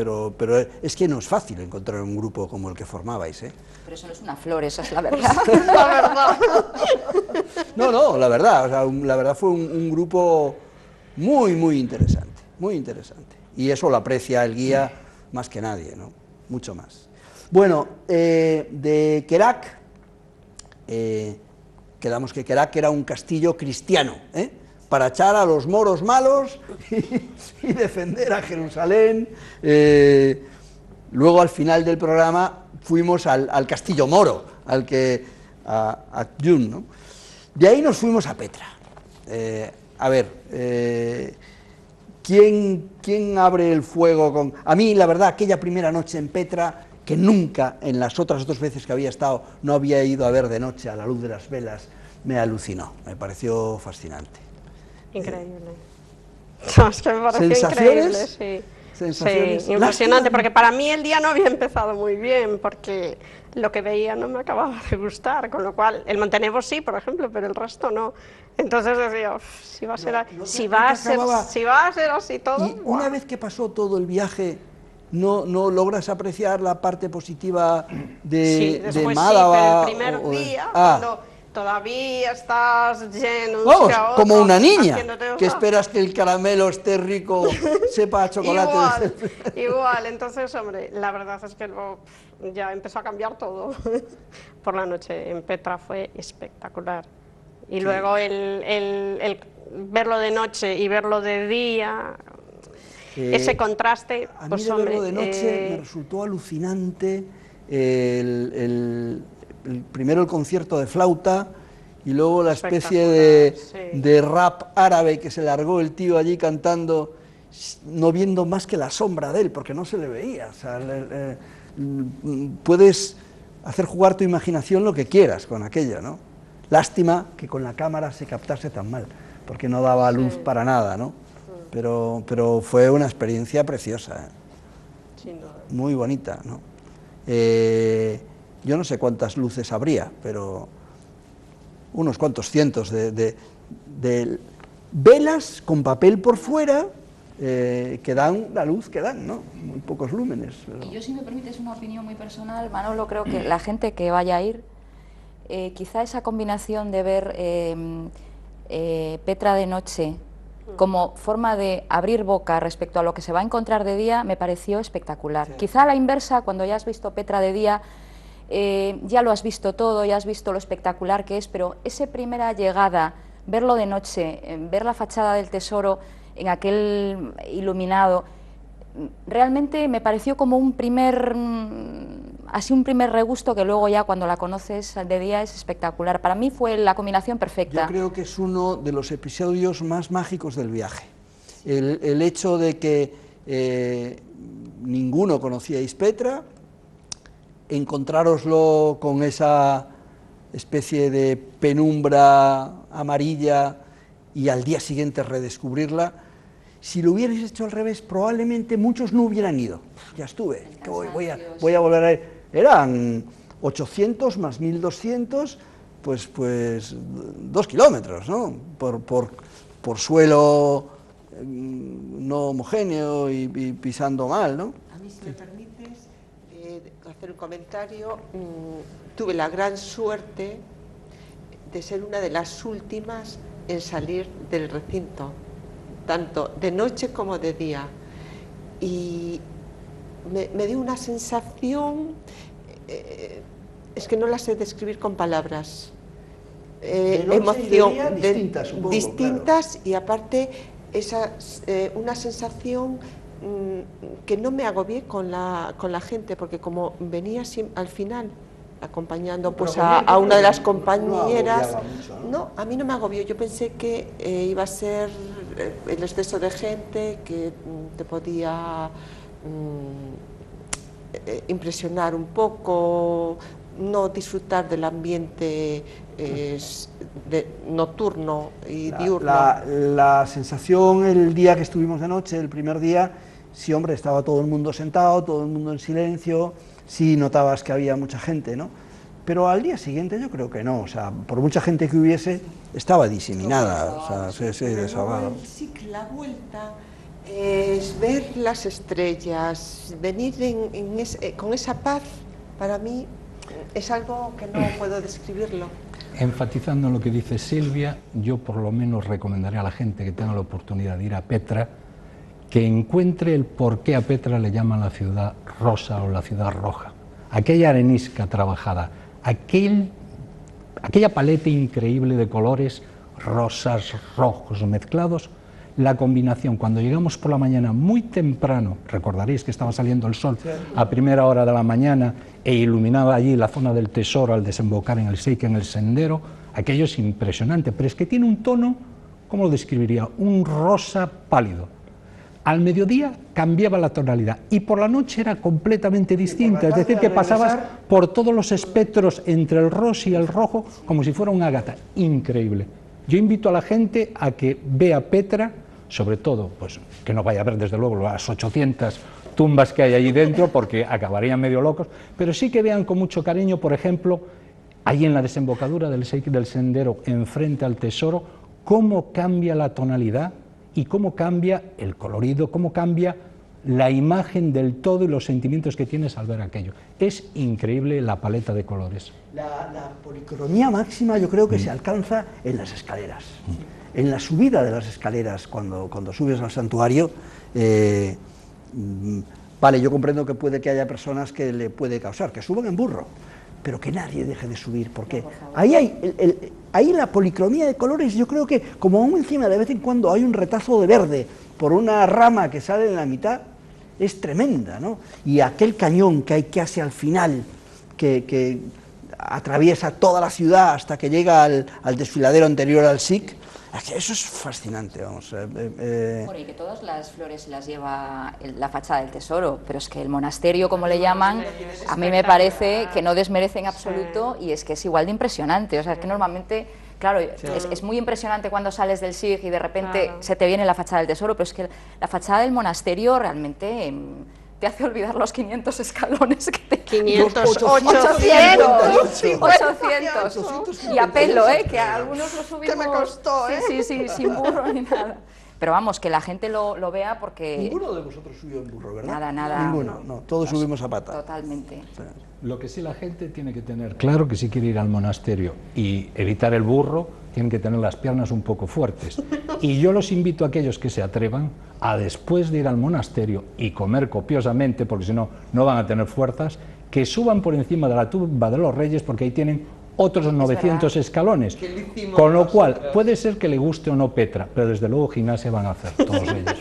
es que no es fácil encontrar un grupo como el que formabais, ¿eh? Pero eso no es una flor, esa es la verdad. La verdad. No, la verdad, o sea, la verdad fue un grupo muy interesante, muy interesante. Y eso lo aprecia el guía más que nadie, ¿no? Mucho más. Bueno, de Kerak, quedamos que Kerak era un castillo cristiano, para echar a los moros malos y defender a Jerusalén. Luego, al final del programa, fuimos al Castillo Moro, a Jun, ¿no? De ahí nos fuimos a Petra. ¿Quién abre el fuego con...? A mí, la verdad, aquella primera noche en Petra, que nunca en las otras 2 veces que había estado no había ido a ver de noche a la luz de las velas, me alucinó, me pareció fascinante. Increíble. No, es que me pareció increíble, sí. ¿Sensaciones? Sí, impresionante, porque para mí el día no había empezado muy bien, porque lo que veía no me acababa de gustar, con lo cual, el Montenegro sí, por ejemplo, pero el resto no. Entonces decía, si va a ser así todo... Y una vez que pasó todo el viaje, ¿no logras apreciar la parte positiva de Málaga? Sí, pero el primer día, cuando todavía estás lleno... Vamos, como una niña, que esperas que el caramelo esté rico, sepa a chocolate. Igual, entonces, hombre, la verdad es que luego ya empezó a cambiar todo. Por la noche en Petra fue espectacular. Y luego el verlo de noche y verlo de día, ese contraste, a mí pues de hombre... verlo de noche me resultó alucinante primero el concierto de flauta y luego la especie de rap árabe que se largó el tío allí cantando, no viendo más que la sombra de él, porque no se le veía. O sea, puedes hacer jugar tu imaginación lo que quieras con aquello, ¿no? Lástima que con la cámara se captase tan mal, porque no daba luz para nada, ¿no? Pero fue una experiencia preciosa, muy bonita, ¿no? Yo no sé cuántas luces habría, pero unos cuantos cientos de velas con papel por fuera que dan la luz que dan, ¿no? Muy pocos lúmenes. Pero... Y yo, si me permites una opinión muy personal, Manolo, creo que la gente que vaya a ir, quizá esa combinación de ver Petra de noche como forma de abrir boca respecto a lo que se va a encontrar de día, me pareció espectacular. Sí. Quizá a la inversa, cuando ya has visto Petra de día, ya lo has visto todo, ya has visto lo espectacular que es, pero esa primera llegada, verlo de noche, ver la fachada del Tesoro en aquel iluminado, realmente me pareció como un primer regusto que luego ya cuando la conoces de día es espectacular. Para mí fue la combinación perfecta. Yo creo que es uno de los episodios más mágicos del viaje. El hecho de que ninguno conocíais Petra, encontrároslo con esa especie de penumbra amarilla y al día siguiente redescubrirla. Si lo hubierais hecho al revés, probablemente muchos no hubieran ido. Ya estuve, que voy a volver a ir. Eran 800 más 1200, pues 2 kilómetros, ¿no? Por suelo no homogéneo y pisando mal, ¿no? A mí, si me permites hacer un comentario, tuve la gran suerte de ser una de las últimas en salir del recinto, tanto de noche como de día, y me dio una sensación, es que no la sé describir con palabras, emoción distintas, claro. Y aparte una sensación que no me agobié con la gente, porque como venía al final acompañando pues a una de las compañeras, no, a mí no me agobió. Yo pensé que iba a ser el exceso de gente que te podía impresionar un poco, no disfrutar del ambiente nocturno y diurno. La sensación el día que estuvimos de noche, el primer día, sí, hombre, estaba todo el mundo sentado, todo el mundo en silencio, sí notabas que había mucha gente, ¿no? Pero al día siguiente yo creo que no, o sea, por mucha gente que hubiese, estaba diseminada, o sea, sí, desahogado. Sí, que la vuelta es ver las estrellas, venir con esa paz, para mí es algo que no puedo describirlo. Enfatizando en lo que dice Silvia, yo por lo menos recomendaría a la gente que tenga la oportunidad de ir a Petra, que encuentre el por qué a Petra le llaman la ciudad rosa o la ciudad roja. Aquella arenisca trabajada, aquella paleta increíble de colores, rosas, rojos mezclados. La combinación, cuando llegamos por la mañana muy temprano, recordaréis que estaba saliendo el sol a primera hora de la mañana e iluminaba allí la zona del Tesoro al desembocar en el Seix, en el sendero, aquello es impresionante, pero es que tiene un tono, ¿cómo lo describiría? Un rosa pálido. Al mediodía cambiaba la tonalidad y por la noche era completamente distinta, es decir, que pasabas por todos los espectros entre el rosa y el rojo como si fuera un ágata, increíble. Yo invito a la gente a que vea Petra, sobre todo, pues que no vaya a ver desde luego las 800 tumbas que hay allí dentro porque acabarían medio locos, pero sí que vean con mucho cariño, por ejemplo, allí en la desembocadura del Seix del Sendero, enfrente al Tesoro, cómo cambia la tonalidad y cómo cambia el colorido, cómo cambia la imagen del todo y los sentimientos que tienes al ver aquello. Es increíble la paleta de colores. La policromía máxima yo creo que se alcanza en las escaleras. En la subida de las escaleras, cuando subes al santuario, vale, yo comprendo que puede que haya personas que le puede causar, que suban en burro, pero que nadie deje de subir, porque ahí la policromía de colores, yo creo que como aún encima de vez en cuando hay un retazo de verde por una rama que sale en la mitad, es tremenda, ¿no? Y aquel cañón que hay que hace al final, que atraviesa toda la ciudad hasta que llega al desfiladero anterior al Seix, eso es fascinante, vamos. Bueno, y que todas las flores se las lleva la fachada del Tesoro, pero es que el monasterio, como le llaman, a mí me parece que no desmerece en absoluto y es que es igual de impresionante. O sea, es que normalmente, claro, es muy impresionante cuando sales del Seix y de repente se te viene la fachada del Tesoro, pero es que la fachada del monasterio realmente te hace olvidar los 500 escalones que te... 500, 800. Y a pelo, que a algunos lo subimos... Que me costó, Sí, sin burro ni nada. Pero vamos, que la gente lo vea porque... Ninguno de vosotros subió en burro, ¿verdad? Nada. Ninguno, no, todos subimos a pata. Totalmente. Sí. Lo que sí la gente tiene que tener claro que si quiere ir al monasterio y evitar el burro, tienen que tener las piernas un poco fuertes. Y yo los invito a aquellos que se atrevan a, después de ir al monasterio y comer copiosamente, porque si no, no van a tener fuerzas, que suban por encima de la tumba de los reyes, porque ahí tienen otros 900 escalones. Con lo cual, puede ser que le guste o no Petra, pero desde luego gimnasia van a hacer todos ellos.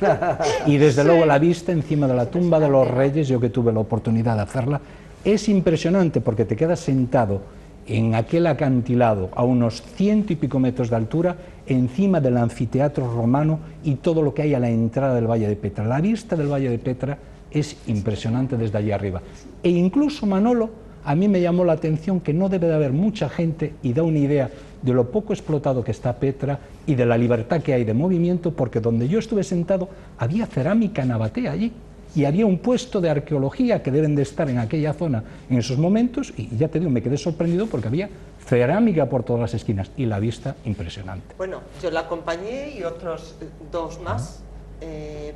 Y desde luego la vista encima de la tumba de los reyes, yo que tuve la oportunidad de hacerla, es impresionante porque te quedas sentado en aquel acantilado a unos 100 y pico metros de altura, encima del anfiteatro romano y todo lo que hay a la entrada del Valle de Petra. La vista del Valle de Petra es impresionante desde allí arriba. E incluso, Manolo, a mí me llamó la atención que no debe de haber mucha gente, y da una idea de lo poco explotado que está Petra y de la libertad que hay de movimiento, porque donde yo estuve sentado había cerámica nabatea allí. Y había un puesto de arqueología que deben de estar en aquella zona en esos momentos, y ya te digo, me quedé sorprendido porque había cerámica por todas las esquinas y la vista impresionante. Bueno, yo la acompañé y otros dos más,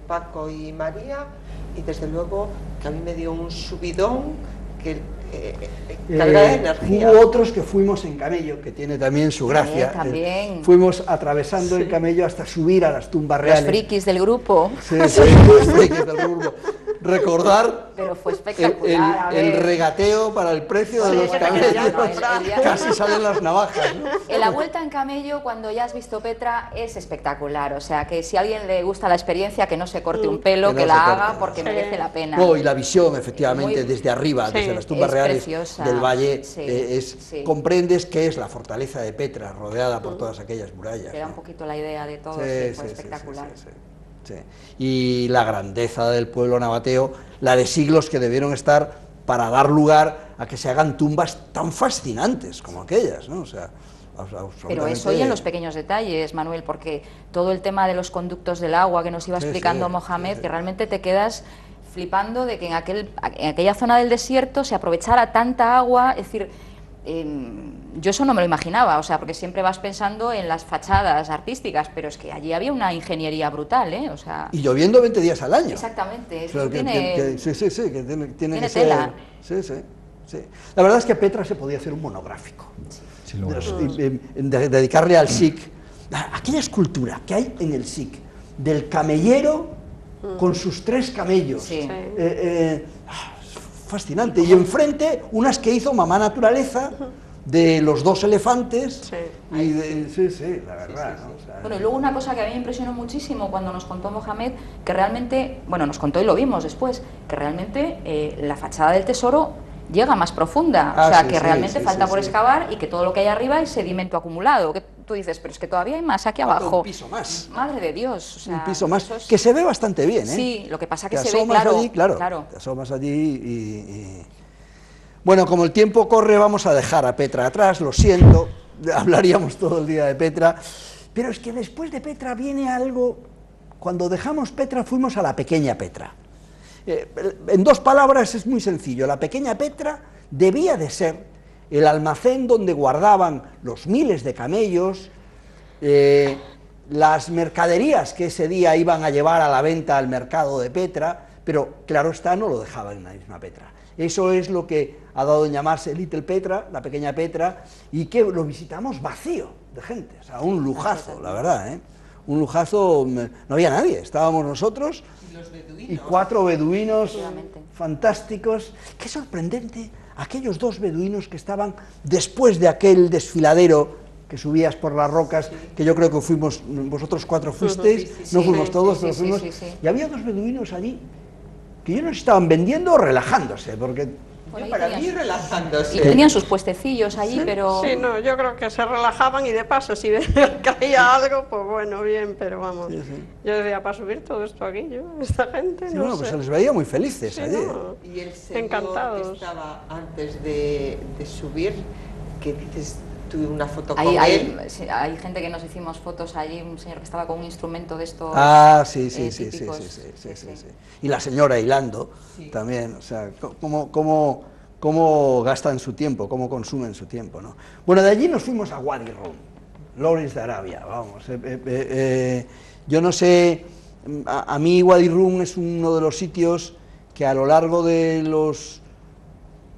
Paco y María, y desde luego que a mí me dio un subidón que carga de energía. Hubo otros que fuimos en camello, que tiene también su gracia. También. Fuimos atravesando el camello hasta subir a las tumbas reales. Los frikis del grupo. Sí, los frikis del grupo. Recordar Pero fue espectacular, el regateo para el precio de los camellos. Casi salen las navajas, ¿no? En la vuelta en camello, cuando ya has visto Petra, es espectacular. O sea, que si a alguien le gusta la experiencia, que no se corte un pelo, que la haga, porque merece la pena. No, y la visión, efectivamente, desde arriba, desde las tumbas reales preciosa. del valle, comprendes que es la fortaleza de Petra, rodeada por todas aquellas murallas. Te da un poquito la idea de todo, fue espectacular. Sí. Y la grandeza del pueblo nabateo, la de siglos que debieron estar para dar lugar a que se hagan tumbas tan fascinantes como aquellas, ¿no? O sea, pero eso y en los pequeños detalles, Manuel, porque todo el tema de los conductos del agua que nos iba explicando Mohamed, que realmente te quedas flipando de que en aquella zona del desierto se aprovechara tanta agua, es decir, yo eso no me lo imaginaba, o sea, porque siempre vas pensando en las fachadas artísticas, pero es que allí había una ingeniería brutal, ¿eh? O sea, y lloviendo 20 días al año. Exactamente, Claro, tiene tiene que tela. ser. Sí. La verdad es que Petra se podía hacer un monográfico. Dedicarle al Seix, aquella escultura que hay en el Seix, del camellero con sus 3 camellos. Fascinante. Y enfrente, unas que hizo Mamá Naturaleza, de los dos elefantes. Sí. Sí, la verdad. ¿no? O sea, Bueno, y luego una cosa que a mí me impresionó muchísimo cuando nos contó Mohamed, que realmente, bueno, nos contó y lo vimos después, que realmente la fachada del tesoro llega más profunda, o sea, que realmente falta por excavar y que todo lo que hay arriba es sedimento acumulado, que tú dices, pero es que todavía hay más aquí abajo. Un piso más. Madre de Dios. O sea, un piso más, que se ve bastante bien, ¿eh? Sí, lo que pasa que te se ve, claro. Allí, claro. Te asomas allí y... Bueno, como el tiempo corre, vamos a dejar a Petra atrás, lo siento, hablaríamos todo el día de Petra, pero es que después de Petra viene algo... Cuando dejamos Petra fuimos a la pequeña Petra. En dos palabras es muy sencillo, la pequeña Petra debía de ser el almacén donde guardaban los miles de camellos, las mercaderías que ese día iban a llevar a la venta al mercado de Petra, pero claro está, no lo dejaban en la misma Petra. Eso es lo que ha dado en llamarse Little Petra, la pequeña Petra, y que lo visitamos vacío de gente, o sea, un lujazo, la verdad, ¿eh? Un lujazo, no había nadie, estábamos nosotros y 4 beduinos fantásticos. Qué sorprendente, aquellos 2 beduinos que estaban después de aquel desfiladero que subías por las rocas, que yo creo que fuimos, vosotros 4 fuisteis, no fuimos todos, pero fuimos, y había 2 beduinos allí que yo no sé si estaban vendiendo o relajándose, porque... Para mí relajándose. Y tenían sus puestecillos allí, pero... Sí, no, yo creo que se relajaban y de paso, si caía algo, pues bueno, bien, pero vamos. Sí. Yo decía, para subir todo esto aquí, esta gente, sí, no bueno, sé. Pues se les veía muy felices allí. No, y el señor encantados. Que estaba antes de subir, que dices, tuve una foto con él. él. Hay gente que nos hicimos fotos allí, un señor que estaba con un instrumento de estos sí. típicos. Sí. Y la señora hilando también, o sea, cómo gastan su tiempo, cómo consumen su tiempo, ¿no? Bueno, de allí nos fuimos a Wadi Rum, Lawrence de Arabia, vamos. Yo no sé, a mí Wadi Rum es uno de los sitios que a lo largo de los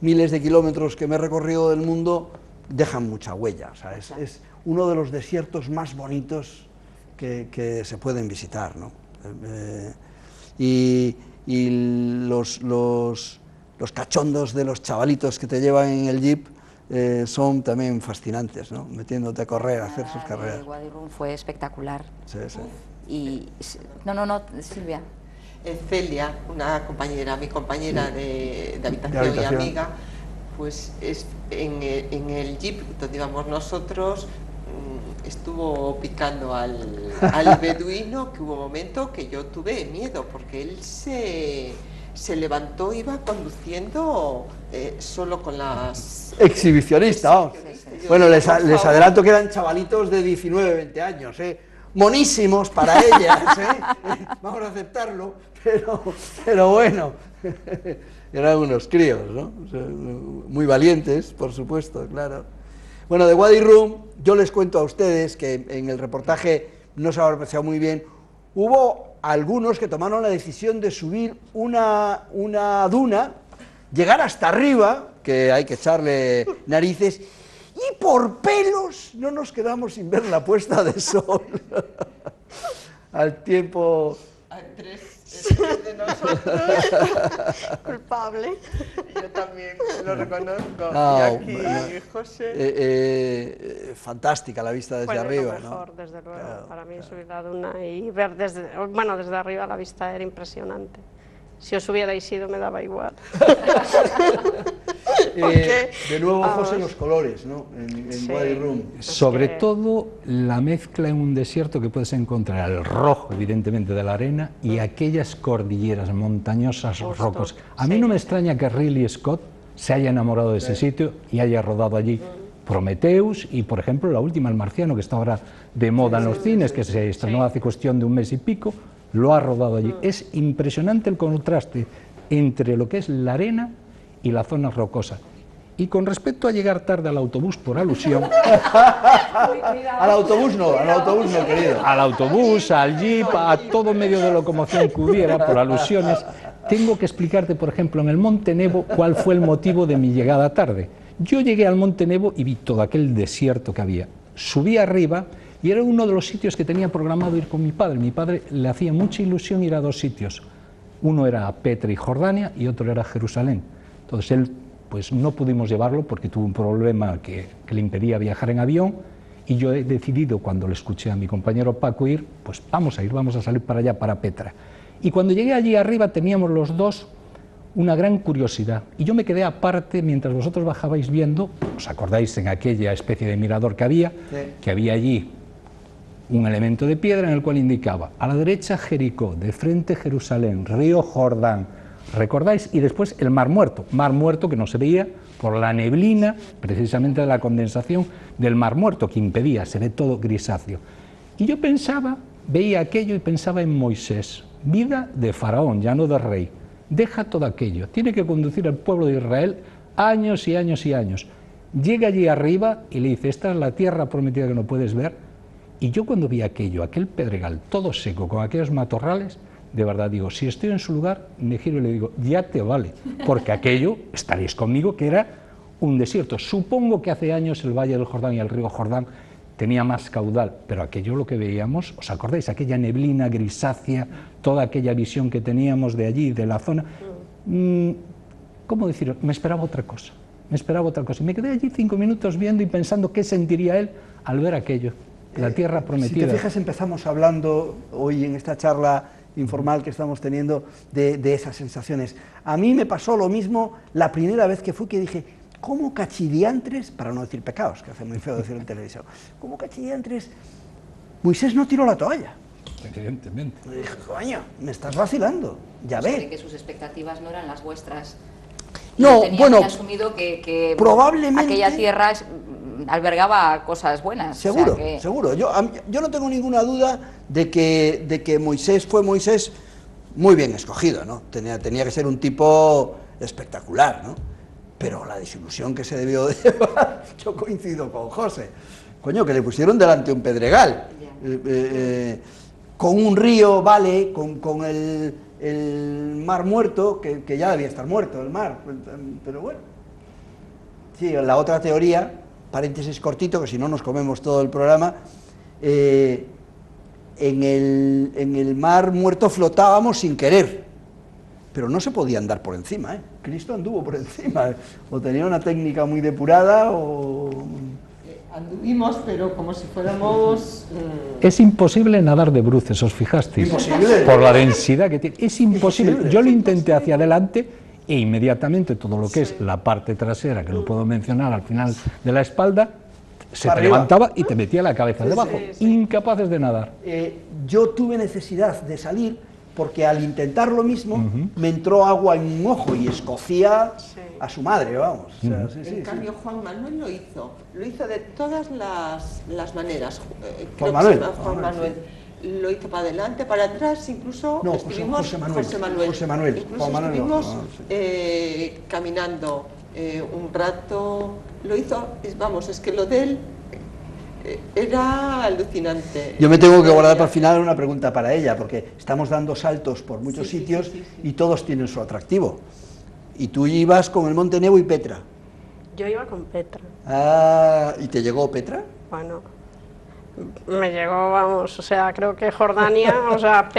miles de kilómetros que me he recorrido del mundo dejan mucha huella, o sea, es uno de los desiertos más bonitos que se pueden visitar, ¿no? Y los cachondos de los chavalitos que te llevan en el jeep son también fascinantes, ¿no? Metiéndote a correr, a hacer sus carreras. El Wadi Rum fue espectacular. Sí. Y no, Silvia. Celia, una compañera, mi compañera de habitación y amiga, pues en el jeep donde íbamos nosotros, estuvo picando al beduino, que hubo un momento que yo tuve miedo, porque él se levantó, iba conduciendo solo con las... Exhibicionista, vamos. Sí. Bueno, les adelanto que eran chavalitos de 19, 20 años, monísimos para ellas, vamos a aceptarlo, pero bueno, eran unos críos, ¿no? O sea, muy valientes, por supuesto, claro. Bueno, de Wadi Rum, yo les cuento a ustedes que en el reportaje no se ha apreciado muy bien, hubo algunos que tomaron la decisión de subir una duna, llegar hasta arriba, que hay que echarle narices, y por pelos no nos quedamos sin ver la puesta de sol. Al tiempo... de nosotros. Culpable. Yo también lo reconozco. No, y aquí, José. Fantástica la vista desde arriba, lo mejor, ¿no? Desde luego, para mí subir la duna y ver desde arriba la vista era impresionante. Si os hubierais ido me daba igual. De nuevo, José, los colores, ¿no? En Wadi Rum. Sobre todo la mezcla en un desierto que puedes encontrar el rojo, evidentemente, de la arena y aquellas cordilleras montañosas rocosas. A mí no me extraña que Ridley Scott se haya enamorado de ese sitio y haya rodado allí Prometheus y, por ejemplo, la última, El Marciano, que está ahora de moda en los cines, que se estrenó hace cuestión de un mes y pico, lo ha rodado allí. Es impresionante el contraste entre lo que es la arena y la zona rocosa. Y con respecto a llegar tarde al autobús, por alusión... Al autobús no, querido. Al autobús, al jeep, a todo medio de locomoción que hubiera, por alusiones, tengo que explicarte, por ejemplo, en el Monte Nebo, cuál fue el motivo de mi llegada tarde. Yo llegué al Monte Nebo y vi todo aquel desierto que había. Subí arriba y era uno de los sitios que tenía programado ir con mi padre. Mi padre le hacía mucha ilusión ir a 2 sitios. Uno era Petra y Jordania y otro era Jerusalén. Entonces él pues no pudimos llevarlo porque tuvo un problema que le impedía viajar en avión, y yo he decidido, cuando le escuché a mi compañero Paco ir, pues vamos a salir para allá, para Petra. Y cuando llegué allí arriba teníamos los dos una gran curiosidad, y yo me quedé aparte mientras vosotros bajabais viendo. ¿Os acordáis en aquella especie de mirador que había? Sí. Que había allí un elemento de piedra en el cual indicaba a la derecha Jericó, de frente Jerusalén, río Jordán, ¿recordáis? Y después el Mar Muerto que no se veía por la neblina, precisamente de la condensación del Mar Muerto, que impedía, se ve todo grisáceo. Y yo pensaba, veía aquello y pensaba en Moisés, vida de faraón, ya no de rey, deja todo aquello, tiene que conducir al pueblo de Israel años y años y años. Llega allí arriba y le dice, esta es la tierra prometida que no puedes ver. Y yo cuando vi aquello, aquel pedregal todo seco, con aquellos matorrales, de verdad digo, si estoy en su lugar, me giro y le digo, ya te vale, porque aquello, estaréis conmigo, que era un desierto. Supongo que hace años el Valle del Jordán y el río Jordán tenía más caudal, pero aquello lo que veíamos, ¿os acordáis? Aquella neblina grisácea, toda aquella visión que teníamos de allí, de la zona, ¿cómo decirlo? Me esperaba otra cosa, y me quedé allí 5 minutos viendo y pensando qué sentiría él al ver aquello, la tierra prometida. Si te fijas, empezamos hablando hoy en esta charla informal que estamos teniendo de esas sensaciones. A mí me pasó lo mismo la primera vez que fui, que dije, ¿cómo cachidiantres, para no decir pecados, que hace muy feo decirlo en televisión, cómo cachidiantres, Moisés no tiró la toalla? Evidentemente. Me dije, coño, me estás vacilando, ya ves. ves. Que sus expectativas no eran las vuestras. No, bueno, asumido que probablemente aquella tierra albergaba cosas buenas. Seguro, o sea que... seguro. Yo no tengo ninguna duda de que Moisés fue Moisés muy bien escogido, ¿no? Tenía que ser un tipo espectacular, ¿no? Pero la desilusión que se debió de llevar, yo coincido con José. Coño, que le pusieron delante un pedregal. Con un río, vale, con el Mar Muerto, que ya debía estar muerto el mar, pero bueno. Sí, la otra teoría, paréntesis cortito, que si no nos comemos todo el programa, en el Mar Muerto flotábamos sin querer, pero no se podía andar por encima, ¿eh? Cristo anduvo por encima, o tenía una técnica muy depurada, o... Anduvimos, pero como si fuéramos... Es imposible nadar de bruces, ¿os fijasteis? Imposible. Por la densidad que tiene. Es imposible. Yo lo intenté hacia adelante e inmediatamente todo lo que es la parte trasera, que lo puedo mencionar al final de la espalda, se te levantaba y te metía la cabeza debajo. Incapaces de nadar. Yo tuve necesidad de salir porque al intentar lo mismo me entró agua en un ojo y escocía a su madre, vamos. O sea, en cambio, Juan Manuel lo hizo de todas las maneras. Juan Manuel. Lo hizo para adelante, para atrás, incluso estuvimos... José Manuel. Incluso estuvimos caminando un rato, lo hizo, vamos, es que lo de él era alucinante. Yo me tengo que guardar para el final una pregunta para ella, porque estamos dando saltos por muchos sitios y todos tienen su atractivo. Y tú ibas con el Monte Nebo y Petra. Yo iba con Petra. Ah, ¿y te llegó Petra? Bueno, me llegó, vamos, o sea, creo que Jordania, o sea,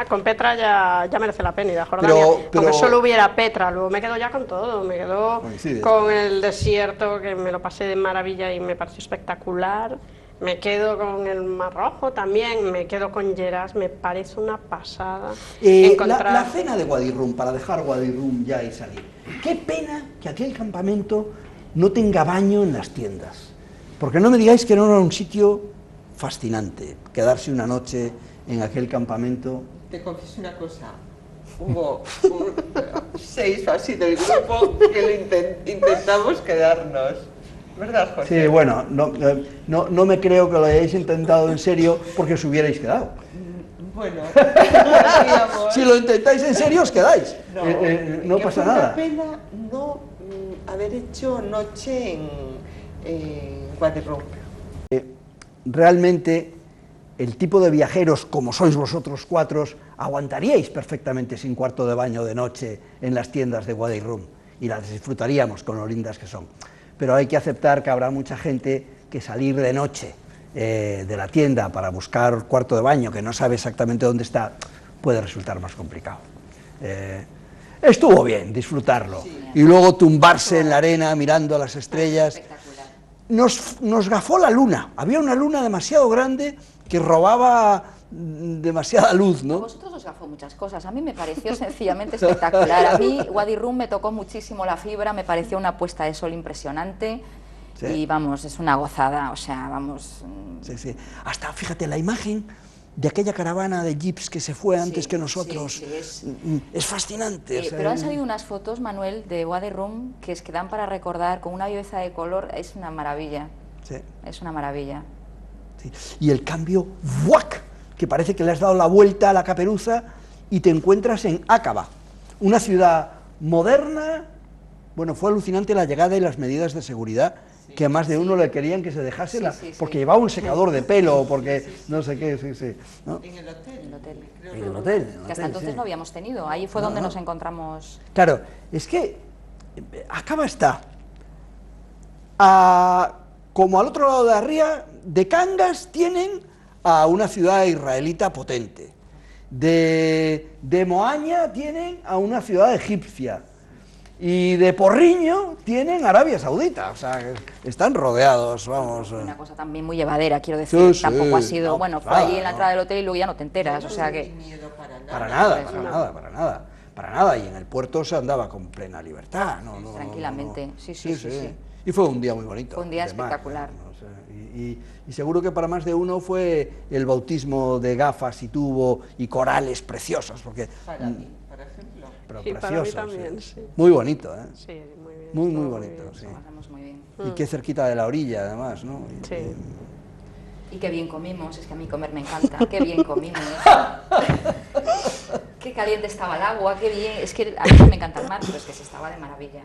con Petra ya merece la pena ir a Jordania. Aunque solo hubiera Petra, luego me quedo ya con todo, me quedo con el desierto, que me lo pasé de maravilla y me pareció espectacular. Me quedo con el Mar Rojo también, me quedo con Geras, me parece una pasada. La cena de Wadi Rum, para dejar Wadi Rum ya y salir. Qué pena que aquel campamento no tenga baño en las tiendas. Porque no me digáis que no era un sitio fascinante, quedarse una noche en aquel campamento. Te confieso una cosa, hubo 6 o así del grupo que intentamos quedarnos. ¿Verdad, José? Sí, bueno, no me creo que lo hayáis intentado en serio porque os hubierais quedado. Bueno, si lo intentáis en serio os quedáis, no pasa nada. Fue una pena no haber hecho noche en Wadi Rum. Realmente el tipo de viajeros como sois vosotros 4 aguantaríais perfectamente sin cuarto de baño de noche en las tiendas de Wadi Rum y las disfrutaríamos con lo lindas que son. Pero hay que aceptar que habrá mucha gente que salir de noche de la tienda para buscar cuarto de baño que no sabe exactamente dónde está puede resultar más complicado. estuvo bien disfrutarlo. Y luego tumbarse en la arena mirando las estrellas. Nos gafó la luna, había una luna demasiado grande que robaba demasiada luz, ¿no? A vosotros os gafó muchas cosas, a mí me pareció sencillamente espectacular. A mí Wadi Rum me tocó muchísimo la fibra, me pareció una puesta de sol impresionante. Sí. Y vamos, es una gozada, o sea, vamos... Sí, sí. Hasta, fíjate, la imagen de aquella caravana de jeeps que se fue antes que nosotros, es fascinante. O sea, pero han salido unas fotos, Manuel, de Wadi Rum que dan para recordar, con una viveza de color, es una maravilla. Sí. Es una maravilla. Sí. Y el cambio, ¡buac!, que parece que le has dado la vuelta a la caperuza y te encuentras en Aqaba, una ciudad moderna. Bueno, fue alucinante la llegada y las medidas de seguridad, que a más de uno le querían que se dejase, porque llevaba un secador de pelo, porque no sé qué, ¿no? En el hotel. En el hotel. Que hasta entonces no habíamos tenido, ahí fue donde nos encontramos. Claro, es que Aqaba está como al otro lado de Arria, de Cangas tienen a una ciudad israelita potente, de Moaña tienen a una ciudad egipcia, y de Porriño tienen Arabia Saudita, o sea, están rodeados, vamos. Una cosa también muy llevadera, quiero decir, sí, tampoco ha sido, no, bueno, fue claro, allí en la entrada del hotel y luego ya no te enteras, o sea que... Para nada, y en el puerto se andaba con plena libertad, tranquilamente, sí. Y fue un día muy bonito. Fue un día espectacular. Y seguro que para más de uno fue el bautismo de gafas y tubo y corales preciosos, porque... Para mí, por ejemplo. Pero sí, preciosos, para mí también, sí. Muy bonito, ¿eh? Sí, muy bien. Muy bonito, bien. sí. Lo pasamos muy bien. Y qué cerquita de la orilla, además, ¿no? Sí. Y qué bien comimos, es que a mí comer me encanta, qué bien comimos. Qué caliente estaba el agua, qué bien, es que a mí me encanta el mar, pero es que se estaba de maravilla.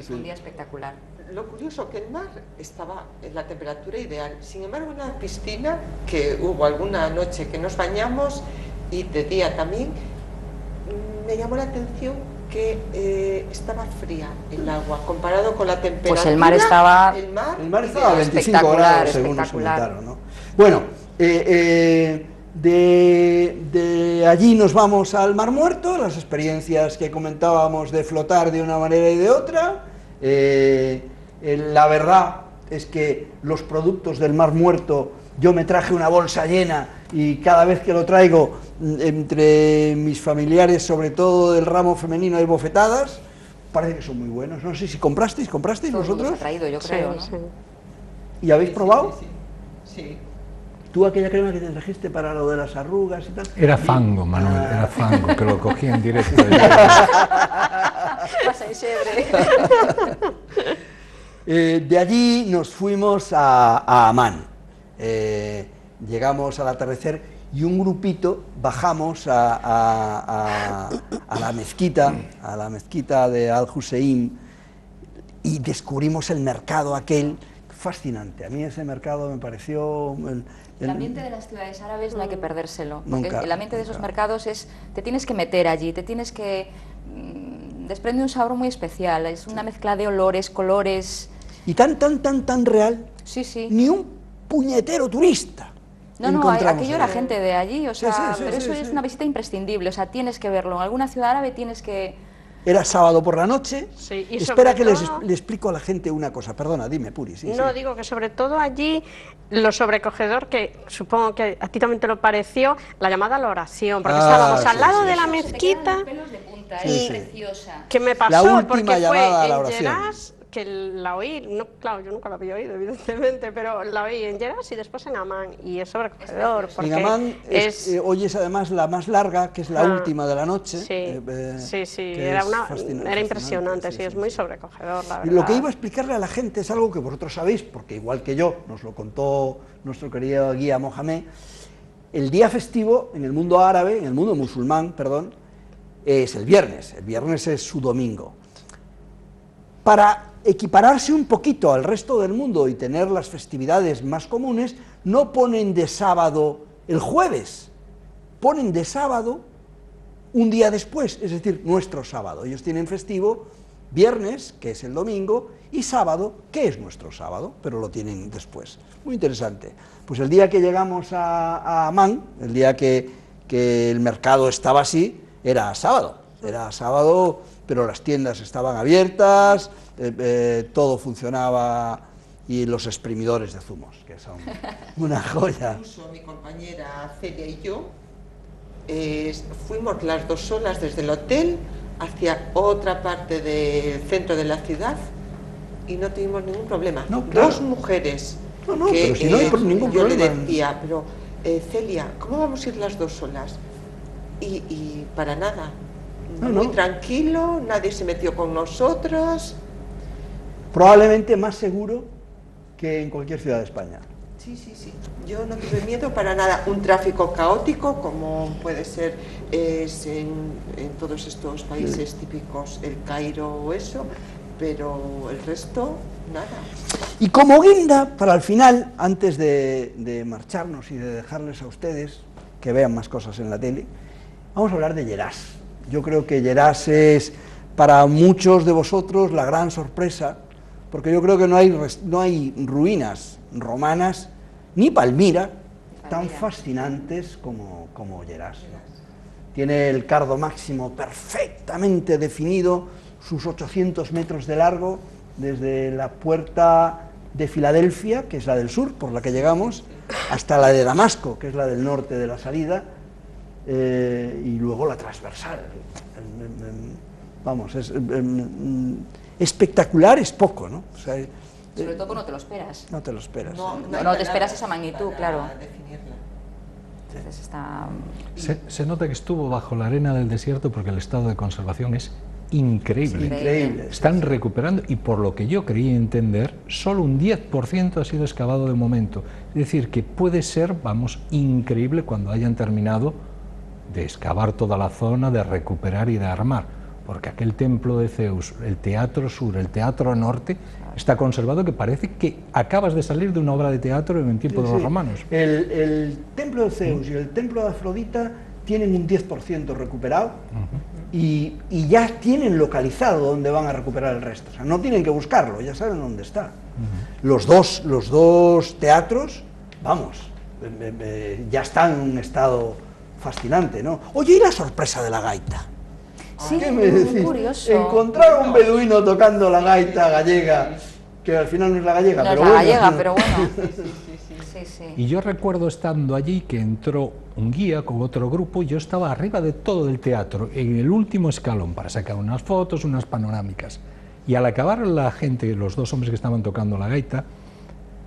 Sí. Un día espectacular. Lo curioso que el mar estaba en la temperatura ideal, sin embargo en la piscina, que hubo alguna noche que nos bañamos y de día también, me llamó la atención que estaba fría el agua comparado con la temperatura. Pues el mar estaba... El mar estaba a 25 grados, según nos comentaron, ¿no? Bueno, de allí nos vamos al Mar Muerto, las experiencias que comentábamos de flotar de una manera y de otra. La verdad es que los productos del Mar Muerto, yo me traje una bolsa llena y cada vez que lo traigo, entre mis familiares, sobre todo del ramo femenino, hay bofetadas. Parece que son muy buenos. No sé si comprasteis vosotros. Ha traído, yo creo, ¿no? Sí. ¿Y habéis probado? Sí. ¿Tú aquella crema que te trajiste para lo de las arrugas y tal? Era fango, Manuel, era fango, que lo cogí en directo. Pasa en Sebre. De allí nos fuimos a Amán. Llegamos al atardecer y un grupito bajamos a la mezquita de Al-Hussein, y descubrimos el mercado aquel fascinante. A mí ese mercado me pareció... El ambiente de las ciudades árabes no hay que perdérselo, porque Nunca, el ambiente de esos mercados te tienes que meter allí, te tienes que... desprende un sabor muy especial, es una mezcla de olores, colores... Y tan real, Sí. ni un puñetero turista. No, aquello era gente de allí, o sea, Sí, pero eso es una visita imprescindible, o sea, tienes que verlo, en alguna ciudad árabe tienes que... Era sábado por la noche. Sí, y espera que todo... le explico a la gente una cosa. Perdona, dime, Puri. No, digo que sobre todo allí lo sobrecogedor, que supongo que a ti también te lo pareció, la llamada a la oración, porque estábamos al lado de la mezquita. Pelos de punta, Sí, es sí. preciosa. ¿Qué me La pasó? última Porque llamada a fue la en oración. Geras, que la oí, no, claro, yo nunca la había oído, evidentemente, pero la oí en Geras y después en Amán, y es sobrecogedor. En Amán oyes además la más larga, que es la última de la noche. Sí, era impresionante, sí, es muy sobrecogedor, la verdad. Y lo que iba a explicarle a la gente es algo que vosotros sabéis, porque igual que yo, nos lo contó nuestro querido guía Mohamed. El día festivo en el mundo árabe, en el mundo musulmán, perdón, es el viernes es su domingo. Para equipararse un poquito al resto del mundo y tener las festividades más comunes, no ponen de sábado el jueves, ponen de sábado un día después, es decir, nuestro sábado. Ellos tienen festivo viernes, que es el domingo, y sábado, que es nuestro sábado, pero lo tienen después. Muy interesante. Pues el día que llegamos a Amán, el día que el mercado estaba así, era sábado. Era sábado, pero las tiendas estaban abiertas, todo funcionaba, y los exprimidores de zumos, que son una joya. Incluso mi compañera Celia y yo fuimos las dos solas desde el hotel hacia otra parte del centro de la ciudad y no tuvimos ningún problema. No, claro. Dos mujeres pero si no hay ningún yo problema. le decía, pero Celia, ¿cómo vamos a ir las dos solas? Y para nada, muy tranquilo, nadie se metió con nosotros. Probablemente más seguro que en cualquier ciudad de España. Sí, sí, sí. Yo no tuve miedo para nada. Un tráfico caótico, como puede ser en todos estos países típicos, el Cairo o eso, pero el resto, nada. Y como guinda, para el final, antes de marcharnos y de dejarles a ustedes que vean más cosas en la tele, vamos a hablar de Lleras. Yo creo que Lleras es para muchos de vosotros la gran sorpresa, porque yo creo que no hay ruinas romanas, ni Palmira, tan fascinantes como Lleras. Tiene el cardo máximo perfectamente definido, sus 800 metros de largo, desde la puerta de Filadelfia, que es la del sur, por la que llegamos, hasta la de Damasco, que es la del norte de la salida, y luego la transversal. Vamos, espectacular es poco, ¿no? O sea, sobre todo cuando te lo esperas. No te lo esperas. No te esperas esa magnitud, claro. Entonces está... Se nota que estuvo bajo la arena del desierto porque el estado de conservación es increíble. Increíble. Están recuperando, y por lo que yo creí entender, solo un 10% ha sido excavado de momento. Es decir, que puede ser, vamos, increíble cuando hayan terminado de excavar toda la zona, de recuperar y de armar. Porque aquel templo de Zeus, el teatro sur, el teatro norte, está conservado, que parece que acabas de salir de una obra de teatro en el tiempo de los romanos. El templo de Zeus y el templo de Afrodita tienen un 10% recuperado, y ya tienen localizado dónde van a recuperar el resto. O sea, no tienen que buscarlo, ya saben dónde está. Los dos teatros, vamos, ya están en un estado fascinante, ¿no? Oye, ¿y la sorpresa de la gaita? Sí, ¿Qué me decís? curioso. Encontrar a un beduino tocando la gaita gallega, que al final no es la gallega, No pero es la bueno. gallega, pero bueno. Sí. Y yo recuerdo estando allí que entró un guía con otro grupo, y yo estaba arriba de todo el teatro, en el último escalón, para sacar unas fotos, unas panorámicas. Y al acabar la gente, los dos hombres que estaban tocando la gaita,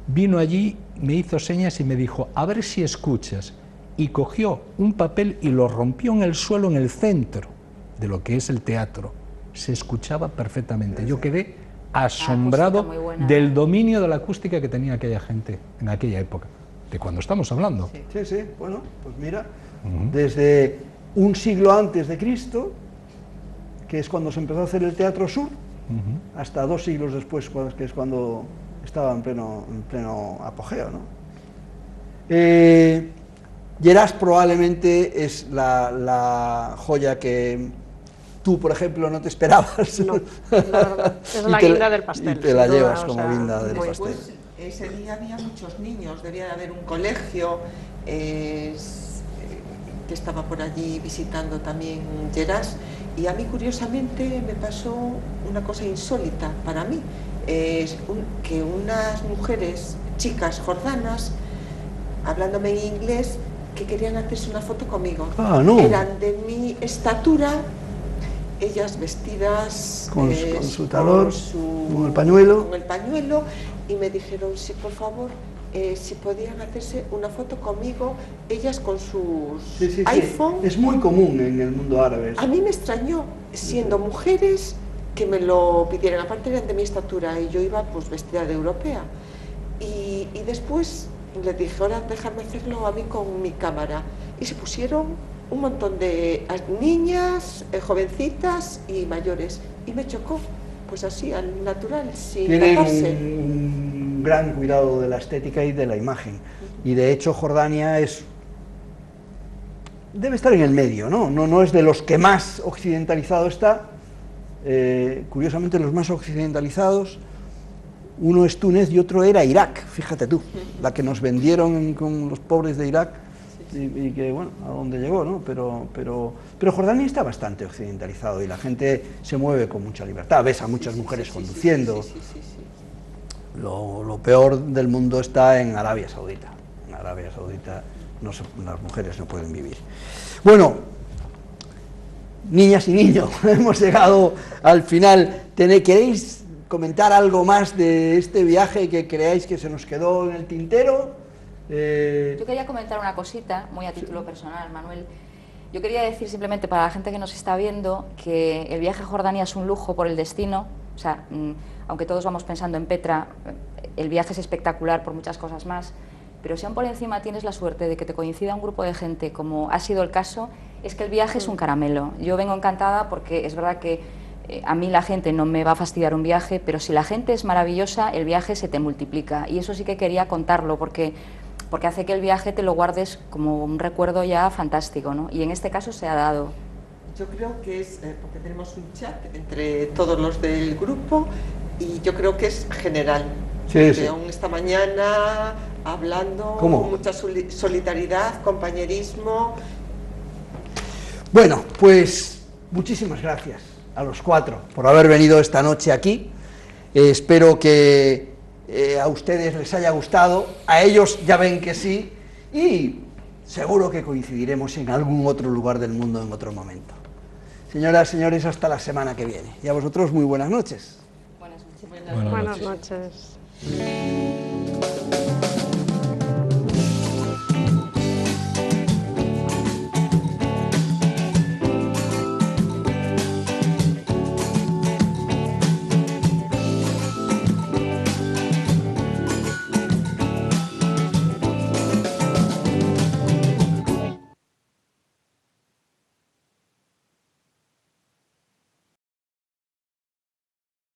vino allí, me hizo señas y me dijo, a ver si escuchas. Y cogió un papel y lo rompió en el suelo, en el centro de lo que es el teatro. Se escuchaba perfectamente. Yo quedé asombrado del dominio de la acústica que tenía aquella gente en aquella época, de cuando estamos hablando. Sí, bueno, pues mira, desde un siglo antes de Cristo, que es cuando se empezó a hacer el teatro sur, hasta 2 siglos después, que es cuando estaba en pleno apogeo, ¿no? Lleras probablemente es la joya que tú, por ejemplo, no te esperabas. No, la verdad, es la guinda del pastel. Y te la sin duda, llevas o como sea, guinda del Pues pastel. ese día había muchos niños, debía de haber un colegio que estaba por allí visitando también Lleras, y a mí curiosamente me pasó una cosa insólita para mí, que unas mujeres, chicas jordanas, hablándome en inglés, que querían hacerse una foto conmigo. Ah, no. Eran de mi estatura, ellas vestidas Con su talor, con el pañuelo, y me dijeron si por favor si podían hacerse una foto conmigo, ellas con sus iPhone. Es muy común en el mundo árabe. A mí me extrañó, siendo mujeres, que me lo pidieran. Aparte eran de mi estatura y yo iba pues vestida de europea, y después les dije, ahora déjame hacerlo a mí con mi cámara, y se pusieron un montón de niñas, jovencitas y mayores, y me chocó, pues así, al natural, sin Tienen taparse. un gran cuidado de la estética y de la imagen, y de hecho Jordania debe estar en el medio, no es de los que más occidentalizado está. Curiosamente los más occidentalizados, uno es Túnez y otro era Irak, fíjate tú, la que nos vendieron con los pobres de Irak, y que, bueno, a dónde llegó, ¿no? Pero Jordania está bastante occidentalizado y la gente se mueve con mucha libertad, ves a muchas mujeres conduciendo. Lo peor del mundo está en Arabia Saudita. En Arabia Saudita las mujeres no pueden vivir. Bueno, niñas y niños, hemos llegado al final. ¿Queréis comentar algo más de este viaje que creáis que se nos quedó en el tintero? Yo quería comentar una cosita, muy a título personal, Manuel. Yo quería decir simplemente para la gente que nos está viendo que el viaje a Jordania es un lujo por el destino. O sea, aunque todos vamos pensando en Petra, el viaje es espectacular por muchas cosas más, pero si aún por encima tienes la suerte de que te coincida un grupo de gente, como ha sido el caso, es que el viaje es un caramelo. Yo vengo encantada porque es verdad que a mí la gente no me va a fastidiar un viaje, pero si la gente es maravillosa, el viaje se te multiplica. Y eso sí que quería contarlo, porque hace que el viaje te lo guardes como un recuerdo ya fantástico, ¿no? Y en este caso se ha dado. Yo creo que es, porque tenemos un chat entre todos los del grupo, y yo creo que es general. Sí. Aún esta mañana hablando, mucha solidaridad, compañerismo. Bueno, pues muchísimas gracias a los cuatro por haber venido esta noche aquí. Espero que a ustedes les haya gustado, a ellos ya ven que sí, y seguro que coincidiremos en algún otro lugar del mundo en otro momento. Señoras, señores, hasta la semana que viene. Y a vosotros muy buenas noches. Buenas noches. Buenas noches.